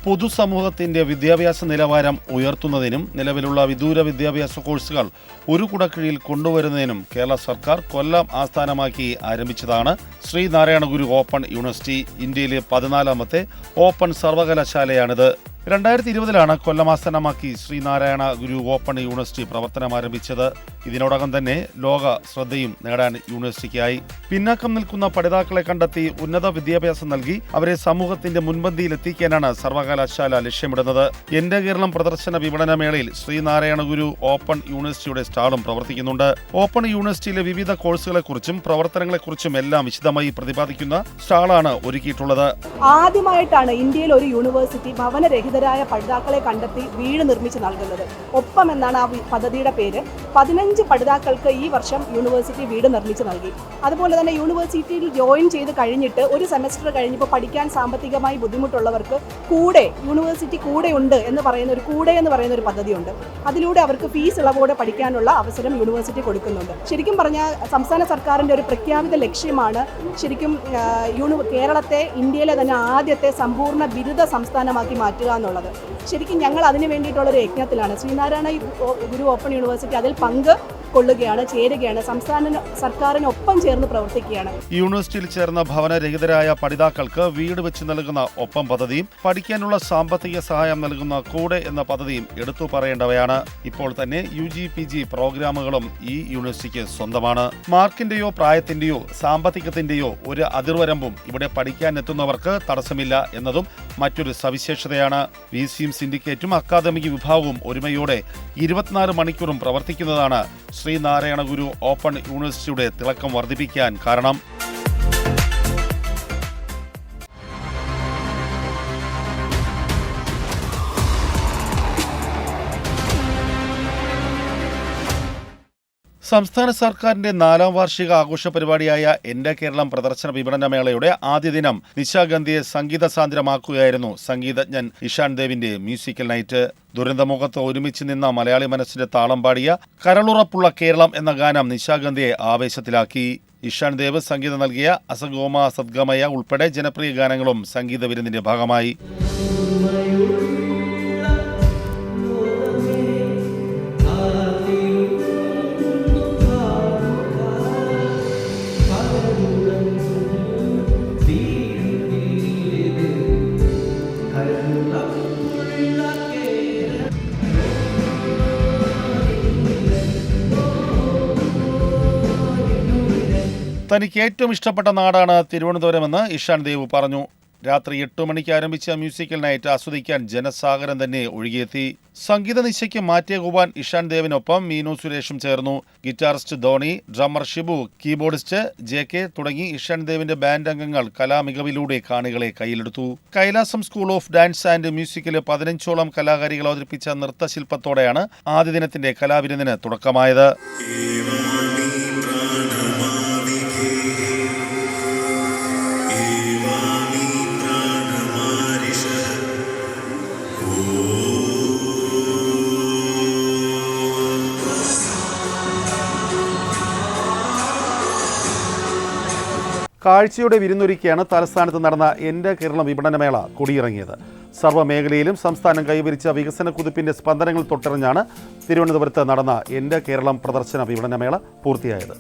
പൊതുസമൂഹത്തിന്റെ വിദ്യാഭ്യാസ നിലവാരം ഉയർത്തുന്നതിനും നിലവിലുള്ള വിദൂര വിദ്യാഭ്യാസ കോഴ്സുകൾ ഒരു കുടക്കീഴിൽ കൊണ്ടുവരുന്നതിനും കേരള സർക്കാർ കൊല്ലം ആസ്ഥാനമാക്കി ആരംഭിച്ചതാണ് ശ്രീനാരായണ ഗുരു ഓപ്പൺ യൂണിവേഴ്സിറ്റി. ഇന്ത്യയിലെ 14ാമത്തെ ഓപ്പൺ സർവകലാശാലയാണിത്. 2020 കൊല്ലം ആസ്ഥാനമാക്കി ശ്രീനാരായണ ഗുരു ഓപ്പൺ യൂണിവേഴ്സിറ്റി പ്രവർത്തനം ആരംഭിച്ചത്. ഇതിനോടകം തന്നെ ലോക ശ്രദ്ധയും നേടാൻ യൂണിവേഴ്സിറ്റിക്കായി. പിന്നാക്കം നിൽക്കുന്ന പഠിതാക്കളെ കണ്ടെത്തി ഉന്നത വിദ്യാഭ്യാസം നൽകി അവരെ സമൂഹത്തിന്റെ മുൻപന്തിയിൽ എത്തിക്കാനാണ് സർവകലാശാല ലക്ഷ്യമിടുന്നത്. എന്റെ കേരളം പ്രദർശന വിപണന മേളയിൽ ശ്രീനാരായണ ഗുരു ഓപ്പൺ യൂണിവേഴ്സിറ്റിയുടെ സ്റ്റാളും പ്രവർത്തിക്കുന്നുണ്ട്. ഓപ്പൺ യൂണിവേഴ്സിറ്റിയിലെ വിവിധ കോഴ്സുകളെക്കുറിച്ചും പ്രവർത്തനങ്ങളെക്കുറിച്ചും എല്ലാം വിശദമായി പ്രതിപാദിക്കുന്ന സ്റ്റാളാണ് ഒരുക്കിയിട്ടുള്ളത്. ആദ്യമായിട്ടാണ് ഇന്ത്യയിൽ ഒരു യൂണിവേഴ്സിറ്റി ഭവനരഹിതരായ പഠിതാക്കളെ കണ്ടെത്തി വീട് നിർമ്മിച്ച് നൽകുന്നത്. ഒപ്പം എന്നാണ് ആ പദ്ധതിയുടെ പേര്. 15 പഠിതാക്കൾക്ക് ഈ വർഷം യൂണിവേഴ്സിറ്റി വീട് നിർമ്മിച്ച് നൽകി. അതുപോലെ തന്നെ യൂണിവേഴ്സിറ്റിയിൽ ജോയിൻ ചെയ്ത് കഴിഞ്ഞിട്ട് ഒരു സെമസ്റ്റർ കഴിഞ്ഞപ്പോൾ പഠിക്കാൻ സാമ്പത്തികമായി ബുദ്ധിമുട്ടുള്ളവർക്ക് കൂടെ യൂണിവേഴ്സിറ്റി കൂടെ ഉണ്ട് എന്ന് പറയുന്ന ഒരു പദ്ധതിയുണ്ട്. അതിലൂടെ അവർക്ക് ഫീസ് ഇളവോടെ പഠിക്കാനുള്ള അവസരം യൂണിവേഴ്സിറ്റി കൊടുക്കുന്നുണ്ട്. ശരിക്കും പറഞ്ഞാൽ സംസ്ഥാന സർക്കാരിൻ്റെ ഒരു പ്രഖ്യാപിത ലക്ഷ്യമാണ് ശരിക്കും കേരളത്തെ ഇന്ത്യയിലെ തന്നെ ആദ്യത്തെ സമ്പൂർണ്ണ ബിരുദ സംസ്ഥാനമാക്കി മാറ്റുക എന്നുള്ളത്. ശരിക്കും ഞങ്ങൾ അതിനു വേണ്ടിയിട്ടുള്ളൊരു യജ്ഞത്തിലാണ്. ശ്രീനാരായണ ഗുരു ഓപ്പൺ യൂണിവേഴ്സിറ്റി അതിൽ കൊള്ളുകയാണ്, ചേരുകയാണ്, സംസ്ഥാന സർക്കാരിനൊപ്പം ചേർന്ന് പ്രവർത്തിക്കുകയാണ്. യൂണിവേഴ്സിറ്റിയിൽ ചേർന്ന ഭവനരഹിതരായ പഠിതാക്കൾക്ക് വീട് വെച്ച് നൽകുന്ന ഒപ്പം പദ്ധതിയും പഠിക്കാനുള്ള സാമ്പത്തിക സഹായം നൽകുന്ന കൂടെ എന്ന പദ്ധതിയും എടുത്തു പറയേണ്ടവയാണ്. ഇപ്പോൾ തന്നെ UG PG പ്രോഗ്രാമുകളും ഈ യൂണിവേഴ്സിറ്റിക്ക് സ്വന്തമാണ്. മാർക്കിന്റെയോ പ്രായത്തിന്റെയോ സാമ്പത്തികത്തിന്റെയോ ഒരു അതിർവരമ്പും ഇവിടെ പഠിക്കാൻ എത്തുന്നവർക്ക് തടസ്സമില്ല എന്നതും മറ്റൊരു സവിശേഷതയാണ്. VCയും സിൻഡിക്കേറ്റും അക്കാദമിക് വിഭാഗവും ഒരുമയോടെ 24 മണിക്കൂറും പ്രവർത്തിക്കുന്നതാണ് ശ്രീനാരായണ ഗുരു ഓപ്പൺ യൂണിവേഴ്സിറ്റിയുടെ തിളക്കം വർദ്ധിപ്പിക്കാൻ കാരണം. സംസ്ഥാന സർക്കാരിന്റെ 4ാം വാർഷിക ആഘോഷ പരിപാടിയായ എന്റെ കേരളം പ്രദർശന വിപണന മേളയുടെ ആദ്യ ദിനം നിശാഗന്ധിയെ സംഗീത സാന്ദ്രമാക്കുകയായിരുന്നു സംഗീതജ്ഞൻ ഇഷാൻ ദേവിന്റെ മ്യൂസിക്കൽ നൈറ്റ്. ദുരന്തമുഖത്ത് ഒരുമിച്ച് നിന്ന മലയാളി മനസ്സിന്റെ താളം പാടിയ കരളുറപ്പുള്ള കേരളം എന്ന ഗാനം നിശാഗന്ധിയെ ആവേശത്തിലാക്കി. ഇഷാൻ ദേവ് സംഗീതം നൽകിയ അസഗോമ സദ്ഗമയ ഉൾപ്പെടെ ജനപ്രിയ ഗാനങ്ങളും സംഗീത വിരുന്നിന്റെ ഭാഗമായി. തനിക്ക് ഏറ്റവും ഇഷ്ടപ്പെട്ട നാടാണ് തിരുവനന്തപുരമെന്ന് ഇഷാൻ ദേവ് പറഞ്ഞു. രാത്രി 8 മണിക്ക് ആരംഭിച്ച മ്യൂസിക്കൽ നൈറ്റ് ആസ്വദിക്കാൻ ജനസാഗരം തന്നെ ഒഴുകിയെത്തി. സംഗീത നിശയ്ക്ക് മാറ്റിയകുവാൻ ഇഷാൻ ദേവിനൊപ്പം മീനു സുരേഷും ചേർന്നു. Guitarist Dhoni, drummer Shibu, keyboardist JK തുടങ്ങി ഇഷാൻ ദേവിന്റെ ബാൻഡ് അംഗങ്ങൾ കലാമികവിലൂടെ കാണികളെ കയ്യിലെടുത്തു. കൈലാസം സ്കൂൾ ഓഫ് ഡാൻസ് ആൻഡ് മ്യൂസിക്കിലെ 15ഓളം കലാകാരികൾ അവതരിപ്പിച്ച നൃത്തശില്പത്തോടെയാണ് ആദ്യ ദിനത്തിന്റെ കലാവിരുന്നിന് തുടക്കമായത്. കാഴ്ചയുടെ വിരുന്നൊരുക്കിയാണ് തലസ്ഥാനത്ത് നടന്ന എന്റെ കേരളം വിപണനമേള കൊടിയിറങ്ങിയത്. സർവ്വമേഖലയിലും സംസ്ഥാനം കൈവരിച്ച വികസന കുതിപ്പിന്റെ സ്പന്ദനങ്ങൾ തൊട്ടറിഞ്ഞാണ് തിരുവനന്തപുരത്ത് നടന്ന എന്റെ കേരളം പ്രദർശന വിപണനമേള പൂർത്തിയായത്.